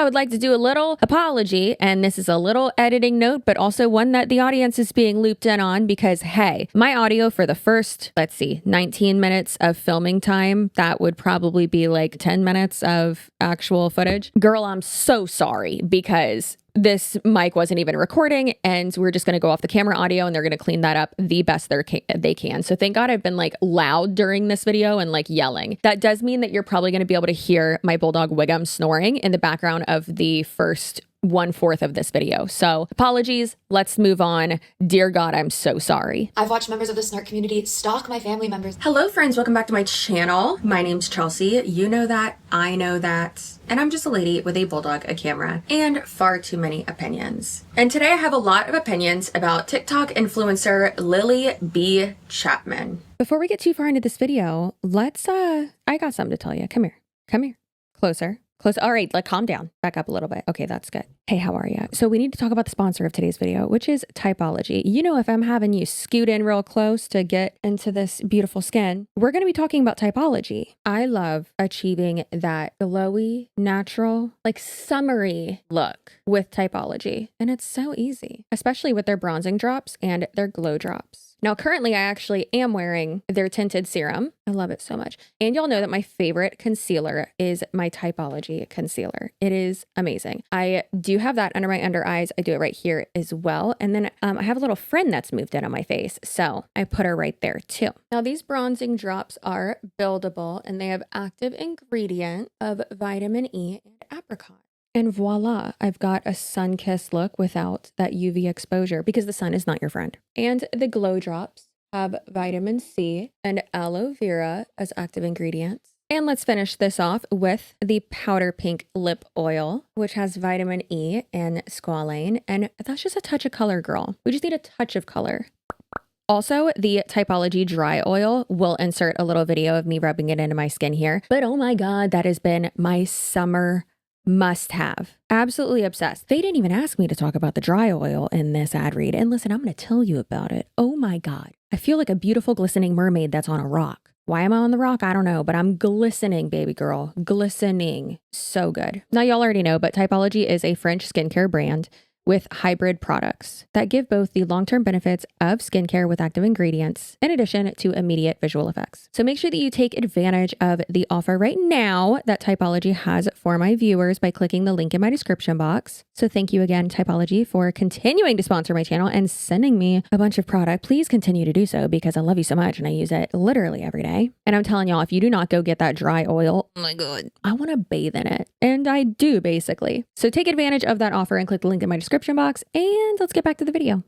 I would like to do a little apology, and this is a little editing note, but also one that the audience is being looped in on because, hey, my audio for the first, 19 minutes of filming time, that would probably be like 10 minutes of actual footage. Girl, I'm so sorry because this mic wasn't even recording and we're just going to go off the camera audio and they're going to clean that up the best they can. So thank God I've been like loud during this video and like yelling. That does mean that you're probably going to be able to hear my bulldog Wiggum snoring in the background of the first 1/4 of this video. So apologies. Let's move on. Dear God, I'm so sorry. I've watched members of the snark community stalk my family members. Hello friends, welcome back to my channel. My name's Chelsea. You know that, I know that, and I'm just a lady with a bulldog, a camera, and far too many opinions. And today I have a lot of opinions about TikTok influencer Lily B. Chapman. Before we get too far into this video, I got something to tell you. Come here, closer. All right, calm down. Back up a little bit. Okay, that's good. Hey, how are you? So we need to talk about the sponsor of today's video, which is Typology. You know, if I'm having you scoot in real close to get into this beautiful skin, we're going to be talking about Typology. I love achieving that glowy, natural, summery look with Typology. And it's so easy, especially with their bronzing drops and their glow drops. Now, currently, I actually am wearing their tinted serum. I love it so much. And y'all know that my favorite concealer is my Typology concealer. It is amazing. I do have that under my under eyes. I do it right here as well. And then I have a little friend that's moved in on my face. So I put her right there too. Now, these bronzing drops are buildable and they have active ingredient of vitamin E and apricot. And voila, I've got a sun-kissed look without that UV exposure because the sun is not your friend. And the glow drops have vitamin C and aloe vera as active ingredients. And let's finish this off with the powder pink lip oil, which has vitamin E and squalane. And that's just a touch of color, girl. We just need a touch of color. Also, the Typology dry oil, will insert a little video of me rubbing it into my skin here. But oh my God, that has been my summer must have. Absolutely obsessed. They didn't even ask me to talk about the dry oil in this ad read. And listen, I'm going to tell you about it. Oh my God. I feel like a beautiful glistening mermaid that's on a rock. Why am I on the rock? I don't know, but I'm glistening, baby girl. Glistening. So good. Now, y'all already know, but Typology is a French skincare brand with hybrid products that give both the long-term benefits of skincare with active ingredients in addition to immediate visual effects. So make sure that you take advantage of the offer right now that Typology has for my viewers by clicking the link in my description box. So thank you again, Typology, for continuing to sponsor my channel and sending me a bunch of product. Please continue to do so because I love you so much and I use it literally every day. And I'm telling y'all, if you do not go get that dry oil, oh my God, I want to bathe in it. And I do basically. So take advantage of that offer and click the link in my description box and let's get back to the video.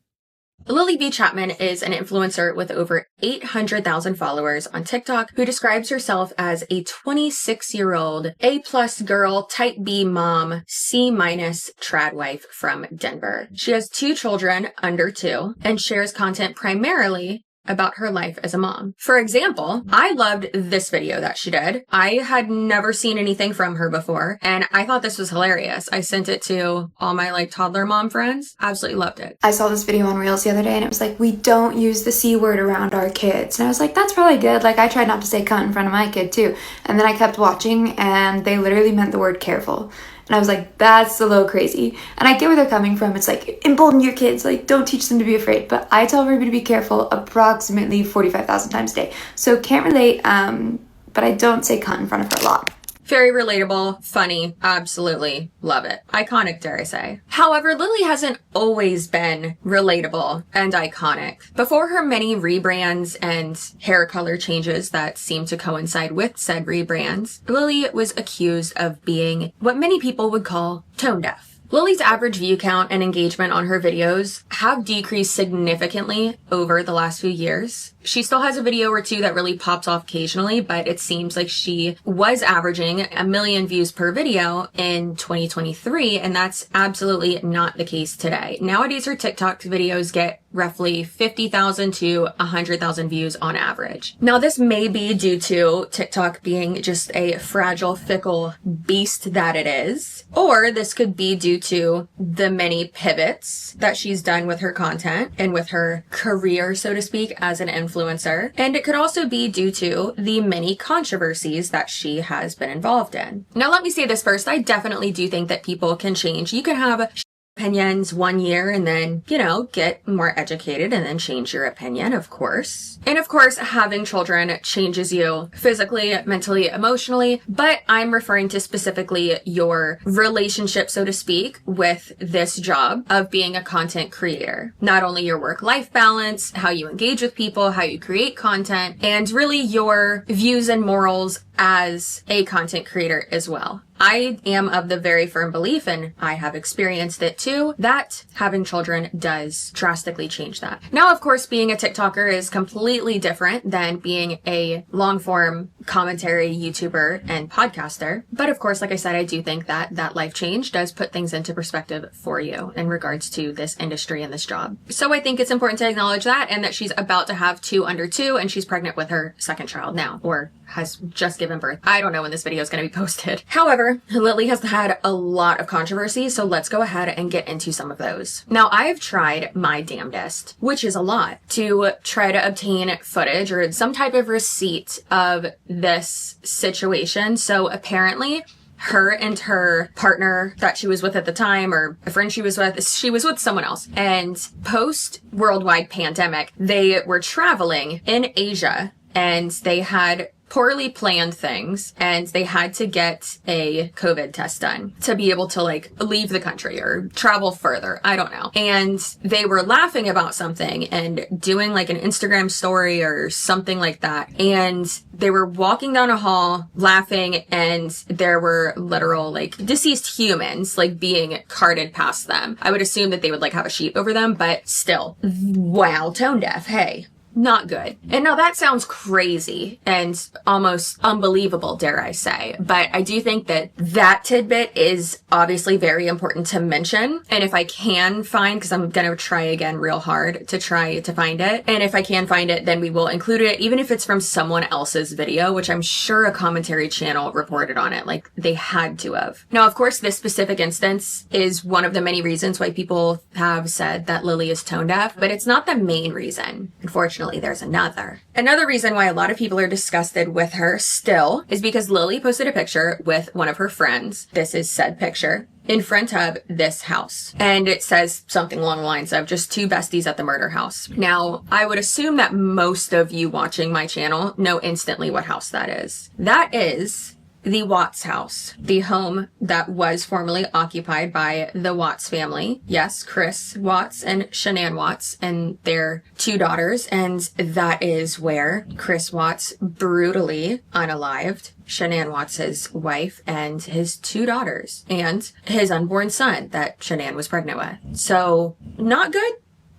Lily B. Chapman is an influencer with over 800,000 followers on TikTok who describes herself as a 26-year-old A+ girl, type B mom, C- trad wife from Denver. She has 2 children under 2 and shares content primarily about her life as a mom. For example, I loved this video that she did. I had never seen anything from her before, and I thought this was hilarious. I sent it to all my toddler mom friends. Absolutely loved it. I saw this video on Reels the other day and it was like, we don't use the C word around our kids. And I was like, that's probably good. I tried not to say cunt in front of my kid too. And then I kept watching and they literally meant the word careful. And I was like, that's a little crazy. And I get where they're coming from. It's embolden your kids. Don't teach them to be afraid. But I tell everybody to be careful approximately 45,000 times a day. So can't relate, but I don't say cunt in front of her a lot. Very relatable, funny, absolutely love it. Iconic, dare I say. However, Lily hasn't always been relatable and iconic. Before her many rebrands and hair color changes that seem to coincide with said rebrands, Lily was accused of being what many people would call tone deaf. Lily's average view count and engagement on her videos have decreased significantly over the last few years. She still has a video or two that really pops off occasionally, but it seems like she was averaging 1 million views per video in 2023, and that's absolutely not the case today. Nowadays, her TikTok videos get roughly 50,000 to 100,000 views on average. Now, this may be due to TikTok being just a fragile, fickle beast that it is, or this could be due to the many pivots that she's done with her content and with her career, so to speak, as an influencer. influencer. And it could also be due to the many controversies that she has been involved in. Now, let me say this first. I definitely do think that people can change. You can have opinions 1 year and then, get more educated and then change your opinion, of course. And of course, having children changes you physically, mentally, emotionally, but I'm referring to specifically your relationship, so to speak, with this job of being a content creator. Not only your work-life balance, how you engage with people, how you create content, and really your views and morals as a content creator as well. I am of the very firm belief, and I have experienced it too, that having children does drastically change that. Now, of course, being a TikToker is completely different than being a long-form commentary YouTuber and podcaster. But of course, like I said, I do think that that life change does put things into perspective for you in regards to this industry and this job. So I think it's important to acknowledge that, and that she's about to have 2 under 2, and she's pregnant with her second child now, or has just given birth. I don't know when this video is going to be posted. However, Lily has had a lot of controversy, so let's go ahead and get into some of those. Now, I've tried my damnedest, which is a lot, to try to obtain footage or some type of receipt of this situation. So apparently, her and her partner that she was with at the time, or a friend she was with someone else. And post worldwide pandemic, they were traveling in Asia, and they had poorly planned things, and they had to get a COVID test done to be able to leave the country or travel further. I don't know. And they were laughing about something and doing an Instagram story or something like that. And they were walking down a hall laughing, and there were literal deceased humans being carted past them. I would assume that they would have a sheet over them, but still, wow, tone deaf. Hey. Not good. And now that sounds crazy and almost unbelievable, dare I say. But I do think that that tidbit is obviously very important to mention. And if I can find, because I'm going to try again real hard to try to find it. And if I can find it, then we will include it, even if it's from someone else's video, which I'm sure a commentary channel reported on it. They had to have. Now, of course, this specific instance is one of the many reasons why people have said that Lily is tone deaf, but it's not the main reason. Unfortunately, there's another. Another reason why a lot of people are disgusted with her still is because Lily posted a picture with one of her friends. This is said picture in front of this house. And it says something along the lines of just 2 besties at the murder house. Now, I would assume that most of you watching my channel know instantly what house that is. That is the Watts house, the home that was formerly occupied by the Watts family. Yes, Chris Watts and Shanann Watts and their 2 daughters. And that is where Chris Watts brutally unalived Shanann Watts' wife and his 2 daughters and his unborn son that Shanann was pregnant with. So not good,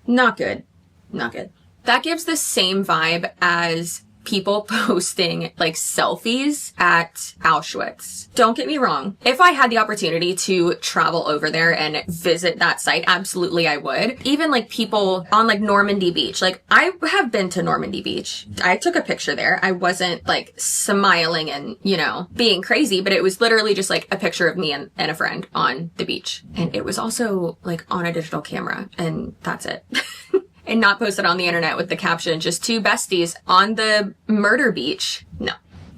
not good, not good. That gives the same vibe as people posting selfies at Auschwitz. Don't get me wrong. If I had the opportunity to travel over there and visit that site, absolutely I would. Even people on Normandy Beach. I have been to Normandy Beach. I took a picture there. I wasn't smiling and, being crazy, but it was literally just a picture of me and a friend on the beach. And it was also on a digital camera, and that's it. And not posted on the internet with the caption, just 2 besties on the murder beach. No,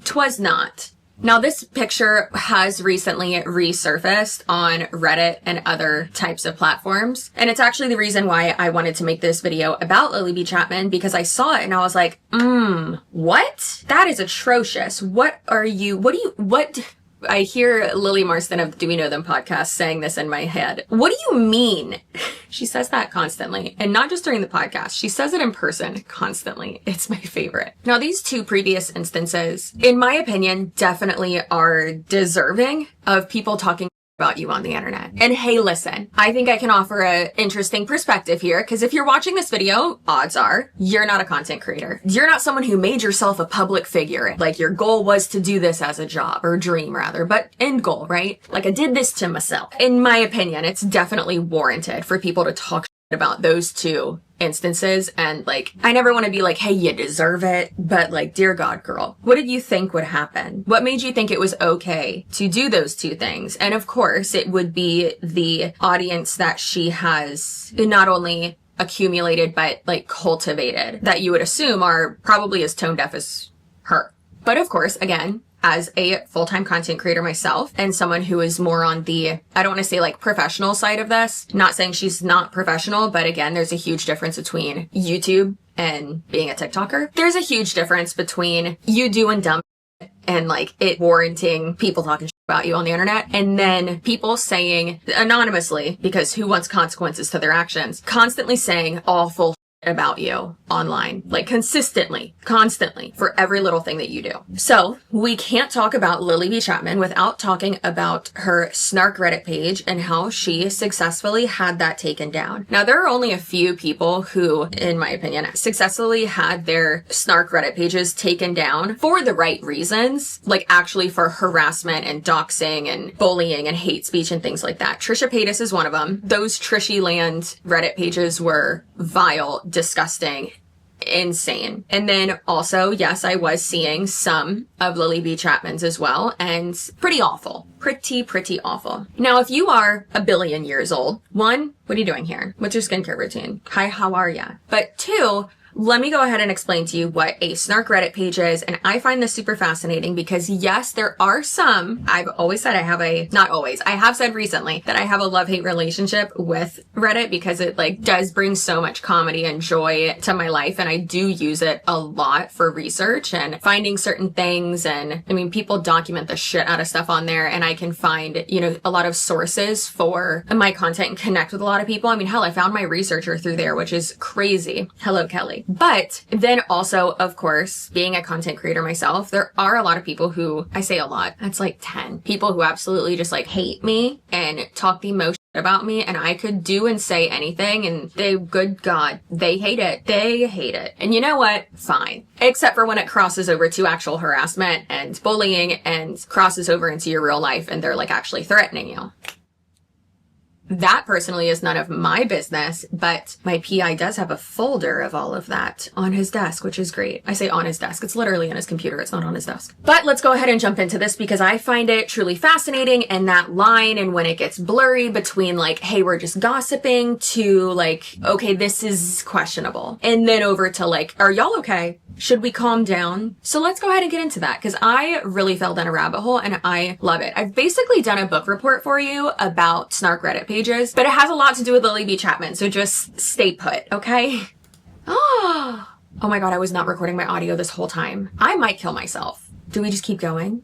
'twas not. Now, this picture has recently resurfaced on Reddit and other types of platforms. And it's actually the reason why I wanted to make this video about Lily B. Chapman, because I saw it and I was like, what? That is atrocious. I hear Lily Marston of Do We Know Them podcast saying this in my head. What do you mean? She says that constantly. And not just during the podcast. She says it in person constantly. It's my favorite. Now, these 2 previous instances, in my opinion, definitely are deserving of people talking about you on the internet. And hey, listen, I think I can offer an interesting perspective here, because if you're watching this video, odds are you're not a content creator. You're not someone who made yourself a public figure. Your goal was to do this as a job, or dream rather, but end goal, right? I did this to myself. In my opinion, it's definitely warranted for people to talk about those 2 instances. And I never want to be hey, you deserve it. But dear God, girl, what did you think would happen? What made you think it was okay to do those 2 things? And of course, it would be the audience that she has not only accumulated but like cultivated that you would assume are probably as tone deaf as her. But of course, again, as a full-time content creator myself and someone who is more on the, I don't want to say like professional side of this, not saying she's not professional, but again, there's a huge difference between YouTube and being a TikToker. There's a huge difference between you doing dumb and like it warranting people talking about you on the internet, and then people saying anonymously, because who wants consequences to their actions, constantly saying awful about you online, like consistently, constantly, for every little thing that you do. So we can't talk about Lily B. Chapman without talking about her Snark Reddit page and how she successfully had that taken down. Now, there are only a few people who, in my opinion, successfully had their Snark Reddit pages taken down for the right reasons, like actually for harassment and doxing and bullying and hate speech and things like that. Trisha Paytas is one of them. Those Trishy Land Reddit pages were vile, disgusting, insane. And then also, yes, I was seeing some of Lily B. Chapman's as well, and pretty awful. Pretty awful. Now, if you are a billion years old, one, what are you doing here? What's your skincare routine? Hi, how are ya? But two, let me go ahead and explain to you what a Snark Reddit page is. And I find this super fascinating because yes, there are some, I've always said I have said recently that I have a love-hate relationship with Reddit because it like does bring so much comedy and joy to my life. And I do use it a lot for research and finding certain things. And I mean, people document the shit out of stuff on there, and I can find, you know, a lot of sources for my content and connect with a lot of people. I mean, hell, I found my researcher through there, which is crazy. Hello, Kelly. But then also, of course, being a content creator myself, there are a lot of people who, I say a lot, that's like 10 people who absolutely just like hate me and talk the most about me, and I could do and say anything and they, good God, they hate it. They hate it. And you know what? Fine. Except for when it crosses over to actual harassment and bullying and crosses over into your real life and they're like actually threatening you. That personally is none of my business, but my PI does have a folder of all of that on his desk, which is great. I say on his desk. It's literally on his computer. It's not on his desk. But let's go ahead and jump into this because I find it truly fascinating, and that line and when it gets blurry between like, hey, we're just gossiping to like, okay, this is questionable. And then over to like, are y'all okay? Should we calm down? So let's go ahead and get into that because I really fell down a rabbit hole and I love it. I've basically done a book report for you about Snark Reddit pages, but it has a lot to do with Lily B. Chapman. So just stay put, okay? Oh my God, I was not recording my audio this whole time. I might kill myself. Do we just keep going?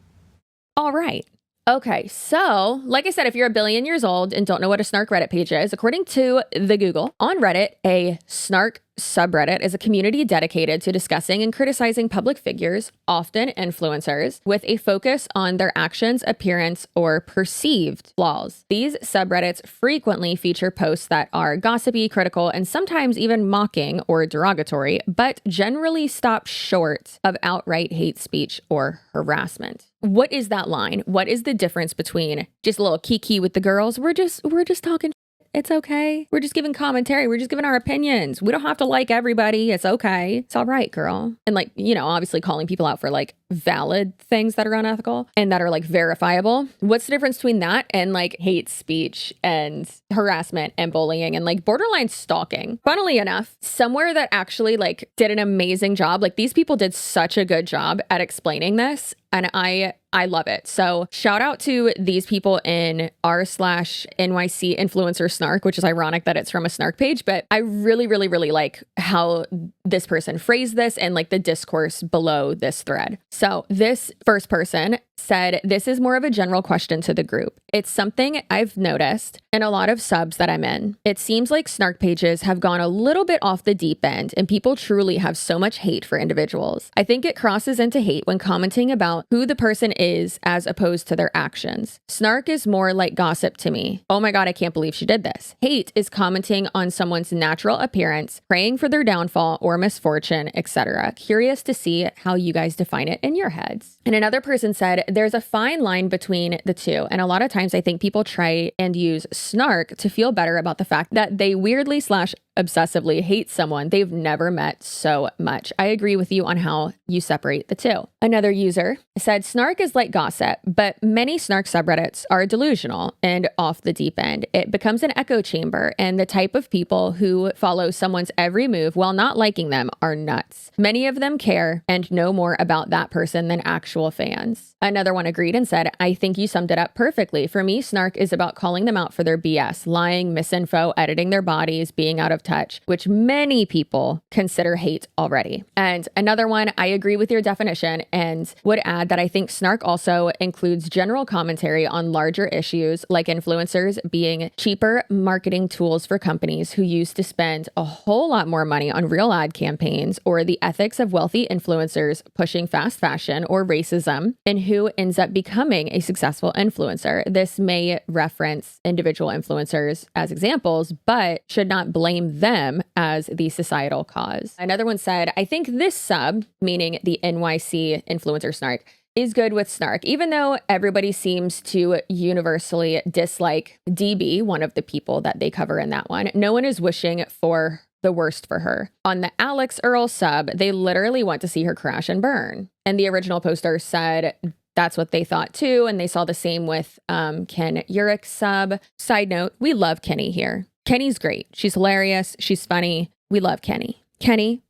All right. Okay, so like I said, if you're a billion years old and don't know what a Snark Reddit page is, according to the Google, on Reddit, a Snark subreddit is a community dedicated to discussing and criticizing public figures, often influencers, with a focus on their actions, appearance, or perceived flaws. These subreddits frequently feature posts that are gossipy, critical, and sometimes even mocking or derogatory, but generally stop short of outright hate speech or harassment. What is that line? What is the difference between just a little kiki with the girls? We're just talking. It's okay. We're just giving commentary. We're just giving our opinions. We don't have to like everybody. It's okay. It's all right, girl. And like, you know, obviously calling people out for like valid things that are unethical and that are like verifiable. What's the difference between that and like hate speech and harassment and bullying and like borderline stalking? Funnily enough, somewhere that actually like did an amazing job. Like these people did such a good job at explaining this. And I love it. So shout out to these people in r/NYC influencer snark, which is ironic that it's from a snark page, but I really like how this person phrased this and like the discourse below this thread. So this first person said, this is more of a general question to the group. It's something I've noticed in a lot of subs that I'm in. It seems like snark pages have gone a little bit off the deep end and people truly have so much hate for individuals. I think it crosses into hate when commenting about who the person is as opposed to their actions. Snark is more like gossip to me. Oh my God, I can't believe she did this. Hate is commenting on someone's natural appearance, praying for their downfall or misfortune, etc. Curious to see how you guys define it in your heads. And another person said, there's a fine line between the two. And a lot of times I think people try and use snark to feel better about the fact that they weirdly / obsessively hate someone they've never met so much. I agree with you on how you separate the two. Another user said, snark is like gossip, but many snark subreddits are delusional and off the deep end. It becomes an echo chamber, and the type of people who follow someone's every move while not liking them are nuts. Many of them care and know more about that person than actual fans. Another one agreed and said, I think you summed it up perfectly. For me, snark is about calling them out for their BS, lying, misinfo, editing their bodies, being out of touch, which many people consider hate already. And another one, I agree with your definition and would add that I think snark also includes general commentary on larger issues like influencers being cheaper marketing tools for companies who used to spend a whole lot more money on real ad campaigns, or the ethics of wealthy influencers pushing fast fashion or racism, and who ends up becoming a successful influencer. This may reference individual influencers as examples, but should not blame them as the societal cause. Another one said, I think this sub, meaning the NYC influencer snark, is good with snark, even though everybody seems to universally dislike DB, one of the people that they cover in that one. No one is wishing for the worst for her. On the Alex Earl sub, they literally want to see her crash and burn. And the original poster said that's what they thought too. And they saw the same with Ken Urick's sub. Side note, we love Kenny here. Kenny's great. She's hilarious. She's funny. We love Kenny. Kenny,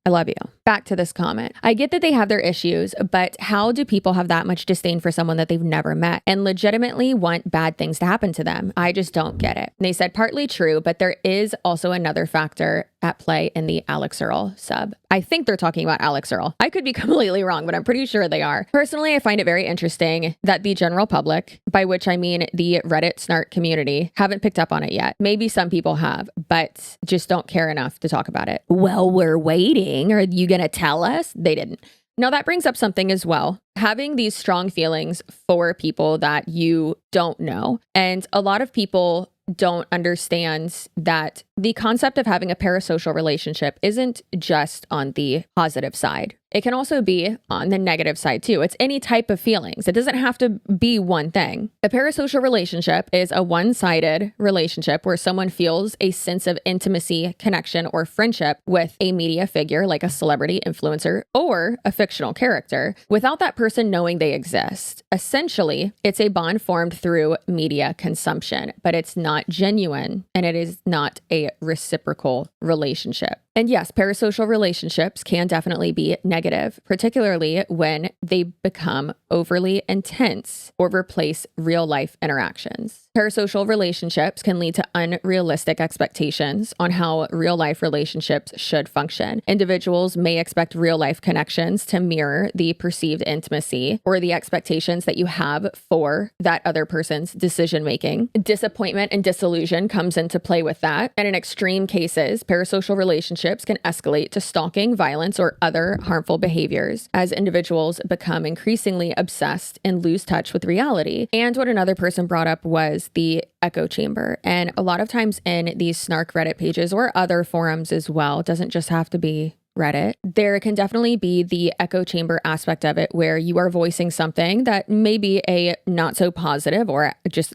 I love you. Back to this comment. I get that they have their issues, but how do people have that much disdain for someone that they've never met and legitimately want bad things to happen to them? I just don't get it. And they said partly true, but there is also another factor at play in the Alex Earl sub. I think they're talking about Alex Earl. I could be completely wrong, but I'm pretty sure they are. Personally, I find it very interesting that the general public, by which I mean the Reddit snark community, haven't picked up on it yet. Maybe some people have, but just don't care enough to talk about it. Well, we're waiting. Are you going to tell us? They didn't. Now that brings up something as well. Having these strong feelings for people that you don't know. And a lot of people don't understand that the concept of having a parasocial relationship isn't just on the positive side. It can also be on the negative side too. It's any type of feelings. It doesn't have to be one thing. A parasocial relationship is a one-sided relationship where someone feels a sense of intimacy, connection, or friendship with a media figure like a celebrity, influencer, or a fictional character without that person knowing they exist. Essentially, it's a bond formed through media consumption, but it's not genuine and it is not a reciprocal relationship. And yes, parasocial relationships can definitely be negative, particularly when they become overly intense or replace real life interactions. Parasocial relationships can lead to unrealistic expectations on how real life relationships should function. Individuals may expect real life connections to mirror the perceived intimacy or the expectations that you have for that other person's decision making. Disappointment and disillusion comes into play with that. And in extreme cases, parasocial relationships can escalate to stalking, violence, or other harmful behaviors as individuals become increasingly obsessed and lose touch with reality. And what another person brought up was the echo chamber. And a lot of times in these snark Reddit pages or other forums as well, it doesn't just have to be Reddit, there can definitely be the echo chamber aspect of it where you are voicing something that may be a not so positive or just,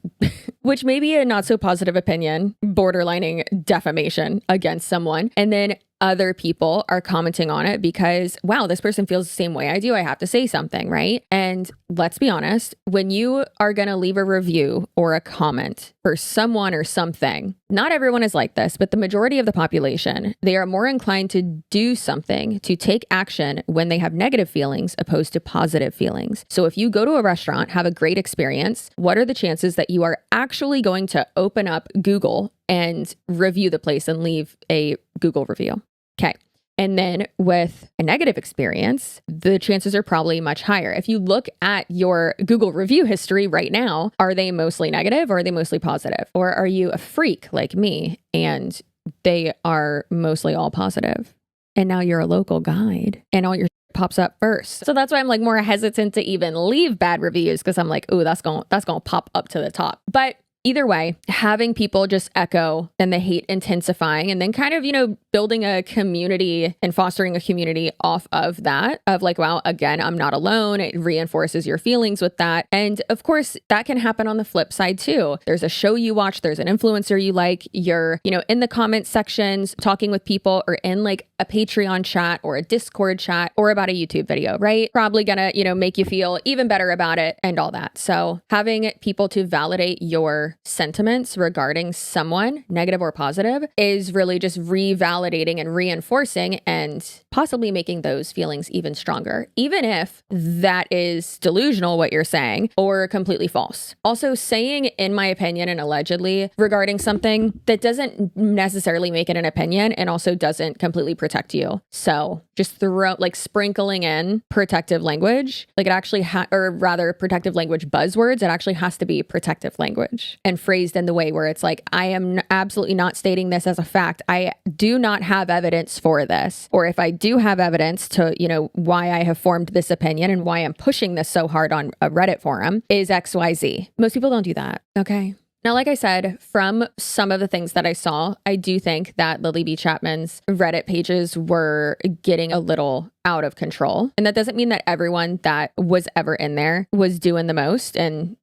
which may be a not so positive opinion, borderlining defamation against someone. And then other people are commenting on it because, wow, this person feels the same way I do. I have to say something, right? And let's be honest, when you are going to leave a review or a comment for someone or something, not everyone is like this, but the majority of the population, they are more inclined to do something, to take action when they have negative feelings opposed to positive feelings. So if you go to a restaurant, have a great experience, what are the chances that you are actually going to open up Google and review the place and leave a Google review? Okay. And then with a negative experience, the chances are probably much higher. If you look at your Google review history right now, are they mostly negative or are they mostly positive? Or are you a freak like me and they are mostly all positive? And now you're a local guide and all your pops up first. So that's why I'm like more hesitant to even leave bad reviews because I'm like, ooh, that's going to pop up to the top. But either way, having people just echo and the hate intensifying and then kind of, building a community and fostering a community off of that, of like, wow, again, I'm not alone. It reinforces your feelings with that. And of course, that can happen on the flip side too. There's a show you watch, there's an influencer you like, you're, in the comment sections talking with people, or in like a Patreon chat or a Discord chat or about a YouTube video, right? Probably gonna, make you feel even better about it and all that. So having people to validate your sentiments regarding someone, negative or positive, is really just revalidating and reinforcing and possibly making those feelings even stronger, even if that is delusional what you're saying or completely false. Also, saying in my opinion and allegedly regarding something that doesn't necessarily make it an opinion and also doesn't completely protect you. So just sprinkling in protective language, like it actually, or rather protective language buzzwords, it actually has to be protective language and phrased in the way where it's like, I am absolutely not stating this as a fact. I do not have evidence for this. Or if I do have evidence to, why I have formed this opinion and why I'm pushing this so hard on a Reddit forum is XYZ. Most people don't do that. Okay. Now, like I said, from some of the things that I saw, I do think that Lily B. Chapman's Reddit pages were getting a little out of control. And that doesn't mean that everyone that was ever in there was doing the most and,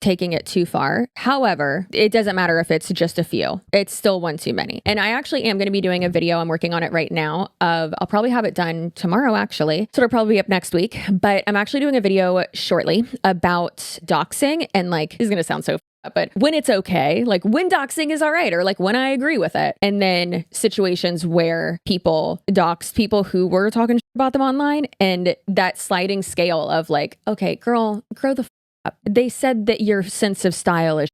taking it too far. However, it doesn't matter if it's just a few. It's still one too many. And I actually am going to be doing a video. I'm working on it right now I'll probably have it done tomorrow, actually. So it'll probably be up next week. But I'm actually doing a video shortly about doxing. And this is going to sound so but when it's okay, like when doxing is all right, or like when I agree with it. And then situations where people doxed people who were talking about them online, and that sliding scale of like, okay, girl, grow the up. They said that your sense of style is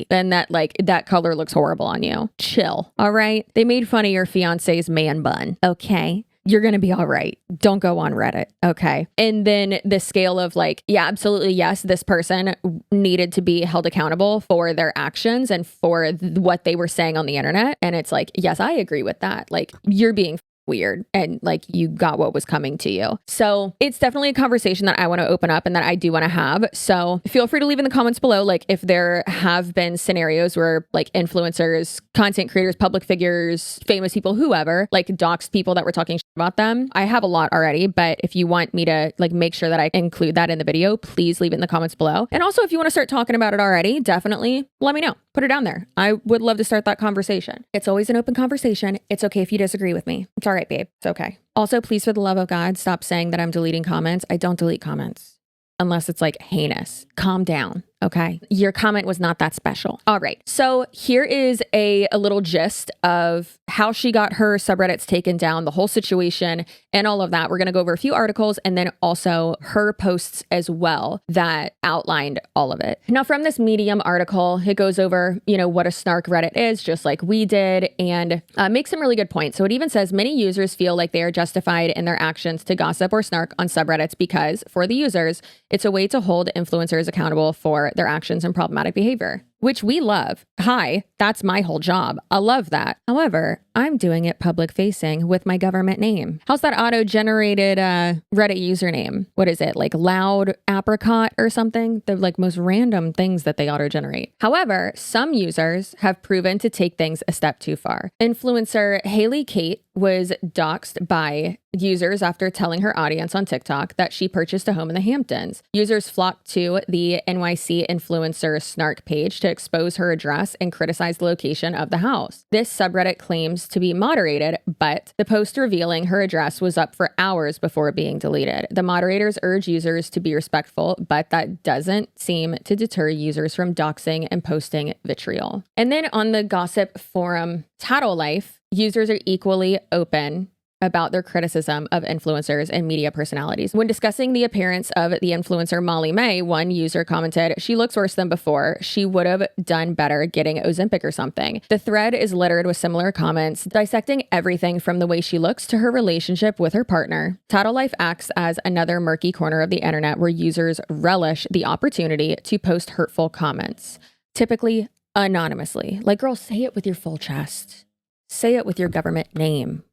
and that that color looks horrible on you. Chill. All right. They made fun of your fiance's man bun. Okay. You're going to be all right. Don't go on Reddit. Okay. And then the scale of yeah, absolutely. Yes, this person needed to be held accountable for their actions and for what they were saying on the internet. And it's yes, I agree with that. You're being weird and you got what was coming to you. So it's definitely a conversation that I want to open up and that I do want to have. So feel free to leave in the comments below if there have been scenarios where influencers, content creators, public figures, famous people, whoever doxed people that were talking about them. I have a lot already, but if you want me to make sure that I include that in the video, please leave it in the comments below. And also if you want to start talking about it already, definitely let me know. Put it down there. I would love to start that conversation. It's always an open conversation. It's okay if you disagree with me. It's all right, babe. It's okay. Also, please, for the love of God, stop saying that I'm deleting comments. I don't delete comments unless it's heinous. Calm down. Okay. Your comment was not that special. All right. So here is a little gist of how she got her subreddits taken down, the whole situation and all of that. We're going to go over a few articles and then also her posts as well that outlined all of it. Now, from this Medium article, it goes over, what a snark Reddit is, just like we did, and makes some really good points. So it even says many users feel like they are justified in their actions to gossip or snark on subreddits because for the users, it's a way to hold influencers accountable for their actions and problematic behavior, which we love. Hi, that's my whole job. I love that. However, I'm doing it public facing with my government name. How's that auto-generated Reddit username? What is it? Loud apricot or something? The most random things that they auto-generate. However, some users have proven to take things a step too far. Influencer Haley Kate was doxxed by users after telling her audience on TikTok that she purchased a home in the Hamptons. Users flocked to the NYC influencer snark page to expose her address and criticize the location of the house. This subreddit claims to be moderated, but the post revealing her address was up for hours before being deleted. The moderators urge users to be respectful, but that doesn't seem to deter users from doxing and posting vitriol. And then on the gossip forum Tattle Life, users are equally open about their criticism of influencers and media personalities. When discussing the appearance of the influencer Molly May, one user commented, "She looks worse than before. She would have done better getting Ozempic or something." The thread is littered with similar comments, dissecting everything from the way she looks to her relationship with her partner. Tattle Life acts as another murky corner of the internet where users relish the opportunity to post hurtful comments, typically anonymously. Girl, say it with your full chest. Say it with your government name.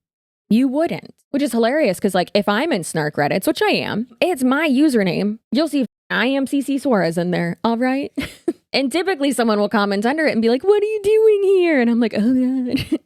You wouldn't, which is hilarious because if I'm in snark Reddits, which I am, it's my username. You'll see I am CCSUAREZ in there. All right. And typically someone will comment under it and be like, what are you doing here? And I'm like, oh God.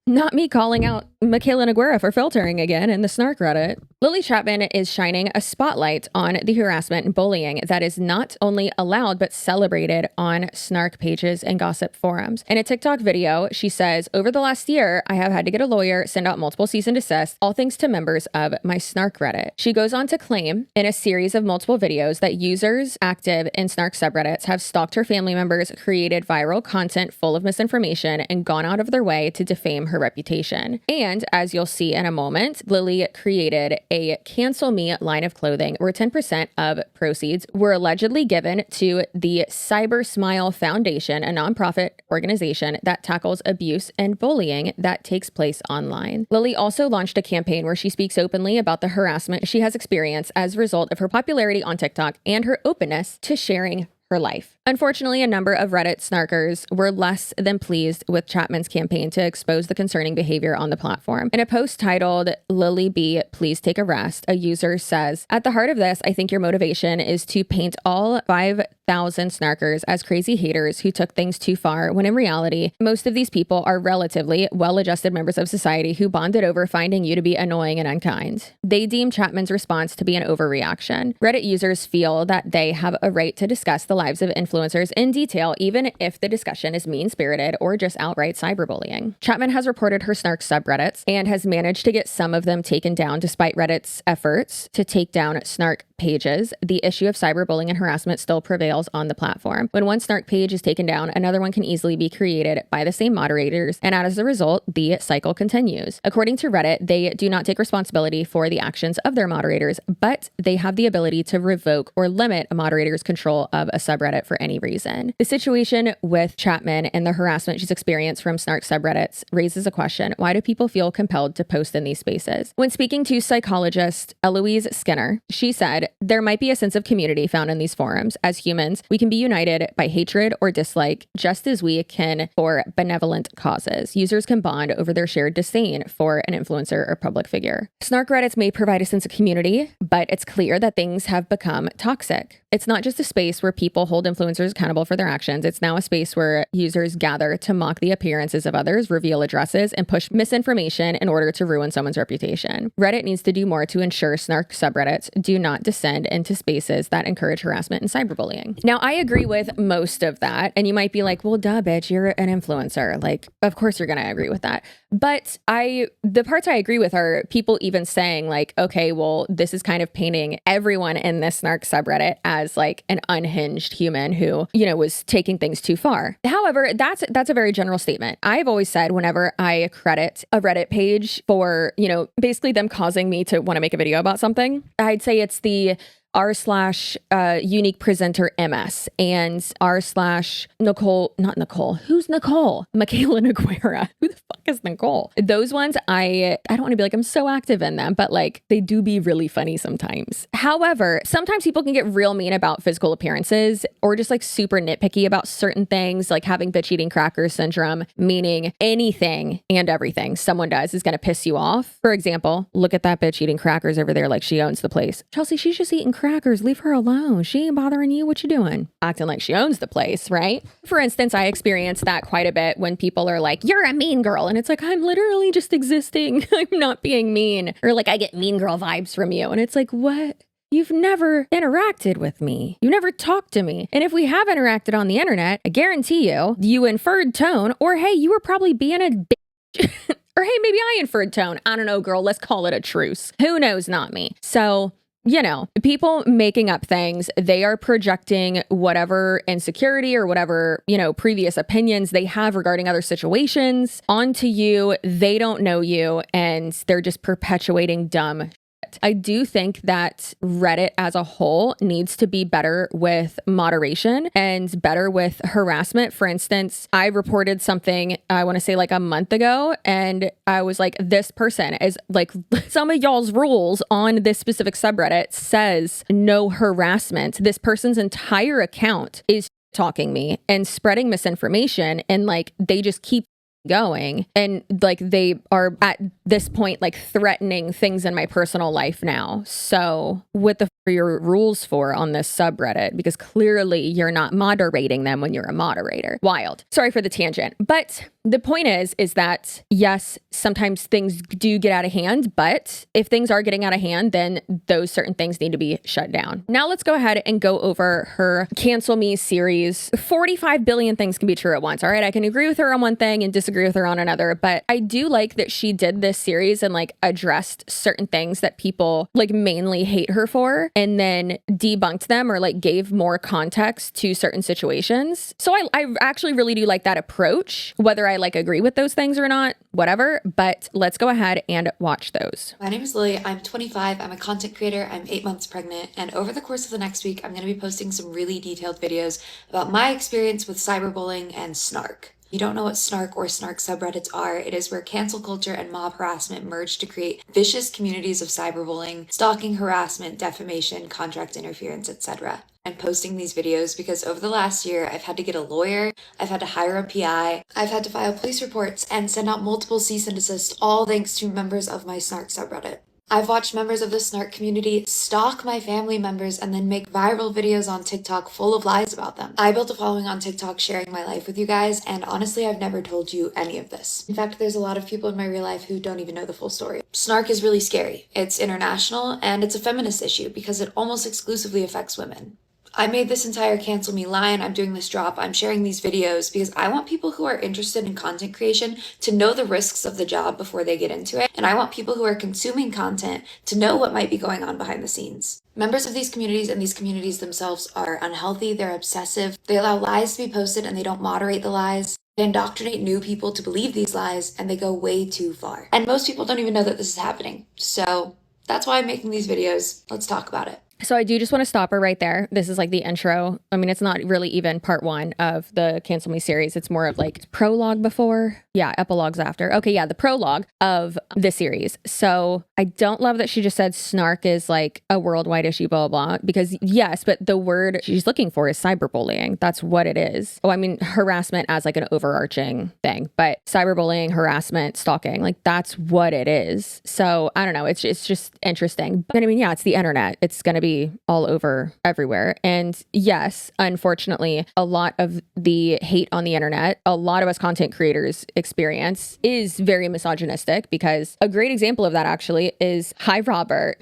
Not me calling out Michaela Neguera for filtering again in the snark Reddit. Lily Chapman is shining a spotlight on the harassment and bullying that is not only allowed but celebrated on snark pages and gossip forums. In a TikTok video, she says, over the last year, I have had to get a lawyer, send out multiple cease and desist, all thanks to members of my snark Reddit. She goes on to claim in a series of multiple videos that users active in snark subreddits have stalked her family members, created viral content full of misinformation, and gone out of their way to defame her reputation. And as you'll see in a moment, Lily created a Cancel Me line of clothing where 10% of proceeds were allegedly given to the Cyber Smile Foundation, a nonprofit organization that tackles abuse and bullying that takes place online. Lily also launched a campaign where she speaks openly about the harassment she has experienced as a result of her popularity on TikTok and her openness to sharing her life. Unfortunately, a number of Reddit snarkers were less than pleased with Chapman's campaign to expose the concerning behavior on the platform. In a post titled, Lily B, please take a rest, a user says, at the heart of this, I think your motivation is to paint all 5,000 snarkers as crazy haters who took things too far, when in reality, most of these people are relatively well-adjusted members of society who bonded over finding you to be annoying and unkind. They deem Chapman's response to be an overreaction. Reddit users feel that they have a right to discuss the lives of influencers in detail, even if the discussion is mean-spirited or just outright cyberbullying. Chapman has reported her snark subreddits and has managed to get some of them taken down despite Reddit's efforts to take down snark pages. The issue of cyberbullying and harassment still prevails on the platform. When one snark page is taken down, another one can easily be created by the same moderators, and as a result, the cycle continues. According to Reddit, they do not take responsibility for the actions of their moderators, but they have the ability to revoke or limit a moderator's control of a subreddit for any reason. The situation with Chapman and the harassment she's experienced from snark subreddits raises a question. Why do people feel compelled to post in these spaces? When speaking to psychologist Eloise Skinner, she said, there might be a sense of community found in these forums. As humans, we can be united by hatred or dislike, just as we can for benevolent causes. Users can bond over their shared disdain for an influencer or public figure. Snark Reddits may provide a sense of community, but it's clear that things have become toxic. It's not just a space where people hold influencers accountable for their actions. It's now a space where users gather to mock the appearances of others, reveal addresses, and push misinformation in order to ruin someone's reputation. Reddit needs to do more to ensure snark subreddits do not descend into spaces that encourage harassment and cyberbullying. Now, I agree with most of that, and you might be like, well, duh, bitch, you're an influencer. Like, of course you're going to agree with that. But the parts I agree with are people even saying like, okay, well, this is kind of painting everyone in this snark subreddit as like an unhinged human who, you know, was taking things too far. However, that's a very general statement. I've always said whenever I credit a Reddit page for, you know, basically them causing me to want to make a video about something, I'd say it's the r/unique presenter MS and r/Nicole, not Nicole. Who's Nicole? Michaela Neguera. Who the fuck is Nicole? Those ones, I don't want to be like, I'm so active in them, but like they do be really funny sometimes. However, sometimes people can get real mean about physical appearances or just like super nitpicky about certain things, like having bitch eating crackers syndrome, meaning anything and everything someone does is going to piss you off. For example, look at that bitch eating crackers over there like she owns the place. Chelsea, she's just eating crackers. Leave her alone. She ain't bothering you. What you doing? Acting like she owns the place, right? For instance, I experienced that quite a bit when people are like, you're a mean girl. And it's like, I'm literally just existing. I'm not being mean. Or like, I get mean girl vibes from you. And it's like, what? You've never interacted with me. You never talked to me. And if we have interacted on the internet, I guarantee you inferred tone, or hey, you were probably being a bitch. Or hey, maybe I inferred tone. I don't know, girl. Let's call it a truce. Who knows? Not me. So, you know, people making up things, they are projecting whatever insecurity or whatever, you know, previous opinions they have regarding other situations onto you. They don't know you and they're just perpetuating dumb shit. I do think that Reddit as a whole needs to be better with moderation and better with harassment. For instance, I reported something, I want to say like a month ago, and I was like, this person is like, some of y'all's rules on this specific subreddit says no harassment. This person's entire account is talking me and spreading misinformation, and like they just keep going, and like they are at this point like threatening things in my personal life now. So what the are your rules for on this subreddit? Because clearly you're not moderating them when you're a moderator. Wild. Sorry for the tangent, but the point is that yes, sometimes things do get out of hand, but if things are getting out of hand, then those certain things need to be shut down. Now let's go ahead and go over her Cancel Me series. 45 billion things can be true at once. All right, I can agree with her on one thing and disagree with her on another, but I do like that she did this series and like addressed certain things that people like mainly hate her for, and then debunked them or like gave more context to certain situations. So I actually really do like that approach, whether I like agree with those things or not, whatever, but let's go ahead and watch those. My name is Lily. I'm 25. I'm a content creator. I'm 8 months pregnant. And over the course of the next week, I'm going to be posting some really detailed videos about my experience with cyberbullying and snark. You don't know what snark or snark subreddits are, it is where cancel culture and mob harassment merge to create vicious communities of cyberbullying, stalking, harassment, defamation, contract interference, etc. I'm posting these videos because over the last year, I've had to get a lawyer, I've had to hire a PI, I've had to file police reports, and send out multiple cease and desist, all thanks to members of my snark subreddit. I've watched members of the snark community stalk my family members and then make viral videos on TikTok full of lies about them. I built a following on TikTok sharing my life with you guys, and honestly, I've never told you any of this. In fact, there's a lot of people in my real life who don't even know the full story. Snark is really scary. It's international, and it's a feminist issue because it almost exclusively affects women. I made this entire Cancel Me line. I'm doing this drop. I'm sharing these videos because I want people who are interested in content creation to know the risks of the job before they get into it. And I want people who are consuming content to know what might be going on behind the scenes. Members of these communities and these communities themselves are unhealthy. They're obsessive. They allow lies to be posted and they don't moderate the lies. They indoctrinate new people to believe these lies, and they go way too far. And most people don't even know that this is happening. So that's why I'm making these videos. Let's talk about it. So I do just want to stop her right there. This is like the intro. I mean, it's not really even part one of the Cancel Me series. It's more of like prologue before. Yeah, epilogues after. Okay, yeah, the prologue of the series. So I don't love that she just said snark is like a worldwide issue, blah, blah, blah. Because yes, but the word she's looking for is cyberbullying. That's what it is. Oh, I mean, harassment as like an overarching thing. But cyberbullying, harassment, stalking, like that's what it is. So I don't know. It's just interesting. But I mean, yeah, it's the internet. It's going to be all over everywhere. And yes, unfortunately, a lot of the hate on the internet, a lot of us content creators experience is very misogynistic, because a great example of that actually is, hi, Robert.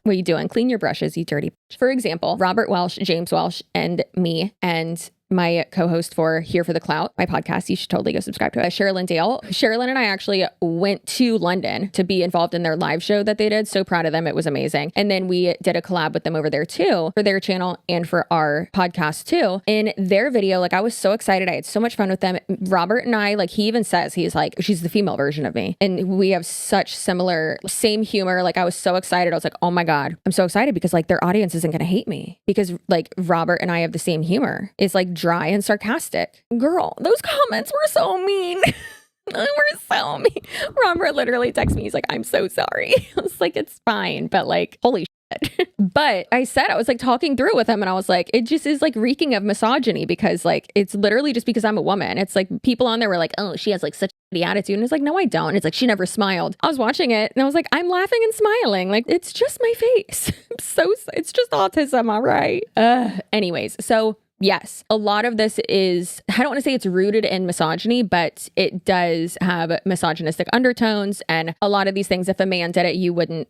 What are you doing? Clean your brushes, you dirty bitch. For example, Robert Welsh, James Welsh, and me, and my co-host for Here for the Clout, my podcast, you should totally go subscribe to it, Sherilyn Dale. Sherilyn and I actually went to London to be involved in their live show that they did. So proud of them. It was amazing. And then we did a collab with them over there too, for their channel and for our podcast too. In their video, like I was so excited. I had so much fun with them. Robert and I, like he even says, he's like, she's the female version of me. And we have such same humor. Like I was so excited. I was like, oh my God, I'm so excited because like their audience isn't going to hate me, because like Robert and I have the same humor. It's like dry and sarcastic. Girl, those comments were so mean. They were so mean. Robert literally texted me. He's like, I'm so sorry. I was like, it's fine. But like, holy shit. But I was like talking through it with him, and I was like, it just is like reeking of misogyny, because like, it's literally just because I'm a woman. It's like people on there were like, oh, she has like such the attitude. And it's like, no, I don't. It's like, she never smiled. I was watching it and I was like, I'm laughing and smiling. Like, it's just my face. It's just autism. All right. Anyways, so yes, a lot of this is, I don't want to say it's rooted in misogyny, but it does have misogynistic undertones. And a lot of these things, if a man did it, you wouldn't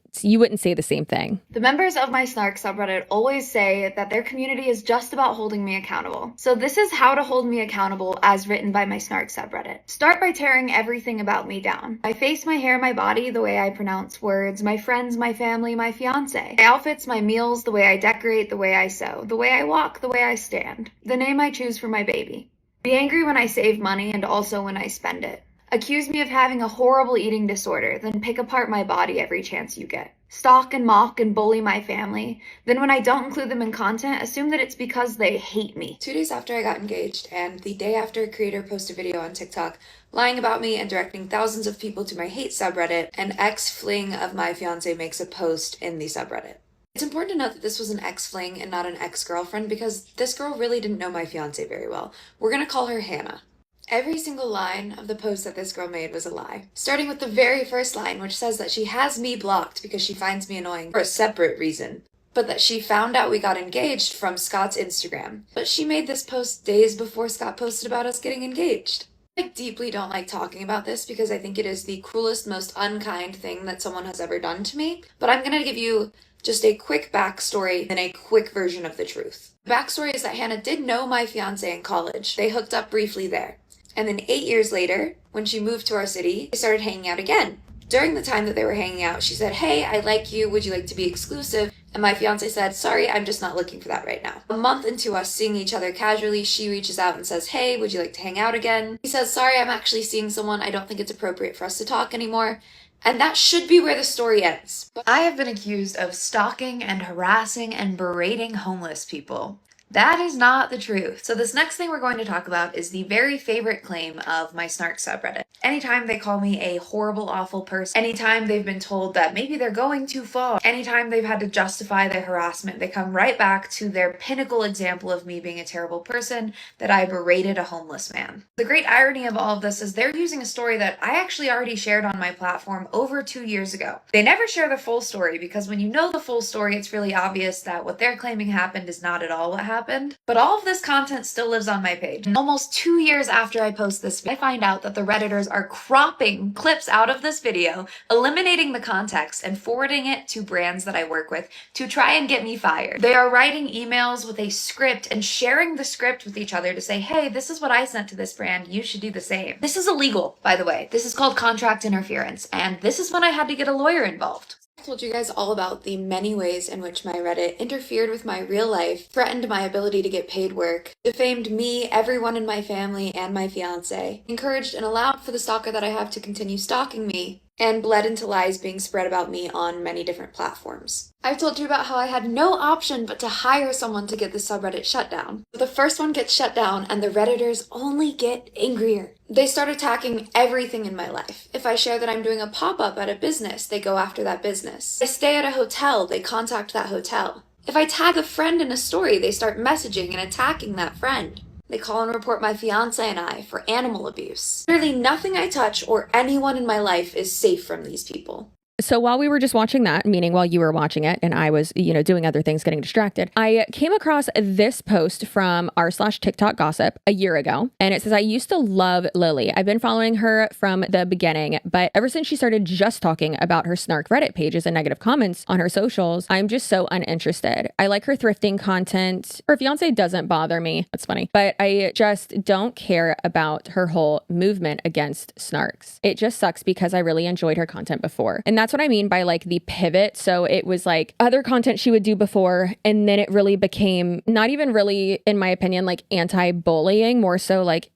say the same thing. The members of my snark subreddit always say that their community is just about holding me accountable. So this is how to hold me accountable as written by my snark subreddit. Start by tearing everything about me down. My face, my hair, my body, the way I pronounce words, my friends, my family, my fiance. My outfits, my meals, the way I decorate, the way I sew, the way I walk, the way I stand. The name I choose for my baby. Be angry when I save money and also when I spend it. Accuse me of having a horrible eating disorder, then pick apart my body every chance you get. Stalk and mock and bully my family. Then when I don't include them in content, assume that it's because they hate me. 2 days after I got engaged, and the day after a creator posted a video on TikTok lying about me and directing thousands of people to my hate subreddit, an ex-fling of my fiance makes a post in the subreddit. It's important to note that this was an ex-fling and not an ex-girlfriend, because this girl really didn't know my fiance very well. We're gonna call her Hannah. Every single line of the post that this girl made was a lie. Starting with the very first line, which says that she has me blocked because she finds me annoying for a separate reason, but that she found out we got engaged from Scott's Instagram. But she made this post days before Scott posted about us getting engaged. I deeply don't like talking about this because I think it is the cruelest, most unkind thing that someone has ever done to me. But I'm going to give you just a quick backstory and a quick version of the truth. The backstory is that Hannah did know my fiance in college. They hooked up briefly there. And then 8 years later, when she moved to our city, they started hanging out again. During the time that they were hanging out, she said, "Hey, I like you. Would you like to be exclusive?" And my fiance said, "Sorry, I'm just not looking for that right now." A month into us seeing each other casually, she reaches out and says, "Hey, would you like to hang out again?" He says, "Sorry, I'm actually seeing someone. I don't think it's appropriate for us to talk anymore." And that should be where the story ends. But I have been accused of stalking and harassing and berating homeless people. That is not the truth. So this next thing we're going to talk about is the very favorite claim of my Snark subreddit. Anytime they call me a horrible, awful person, anytime they've been told that maybe they're going too far, anytime they've had to justify their harassment, they come right back to their pinnacle example of me being a terrible person, that I berated a homeless man. The great irony of all of this is they're using a story that I actually already shared on my platform over 2 years ago. They never share the full story because when you know the full story, it's really obvious that what they're claiming happened is not at all what happened. But all of this content still lives on my page. Almost 2 years after I post this, I find out that the Redditors are cropping clips out of this video, eliminating the context, and forwarding it to brands that I work with to try and get me fired. They are writing emails with a script and sharing the script with each other to say, "Hey, this is what I sent to this brand. You should do the same." This is illegal, by the way. This is called contract interference, and this is when I had to get a lawyer involved. I told you guys all about the many ways in which my Reddit interfered with my real life, threatened my ability to get paid work, defamed me, everyone in my family, and my fiance, encouraged and allowed for the stalker that I have to continue stalking me, and bled into lies being spread about me on many different platforms. I've told you about how I had no option but to hire someone to get the subreddit shut down. But the first one gets shut down and the Redditors only get angrier. They start attacking everything in my life. If I share that I'm doing a pop-up at a business, they go after that business. If I stay at a hotel, they contact that hotel. If I tag a friend in a story, they start messaging and attacking that friend. They call and report my fiance and I for animal abuse. Literally nothing I touch or anyone in my life is safe from these people. So while we were just watching that, meaning while you were watching it and I was, doing other things, getting distracted, I came across this post from r/TikTok gossip a year ago. And it says, "I used to love Lily. I've been following her from the beginning, but ever since she started just talking about her snark Reddit pages and negative comments on her socials, I'm just so uninterested. I like her thrifting content. Her fiance doesn't bother me." That's funny. "But I just don't care about her whole movement against snarks. It just sucks because I really enjoyed her content before." And that's what I mean by like the pivot. So it was like other content she would do before, and then it really became not even really, in my opinion, like anti-bullying, more so like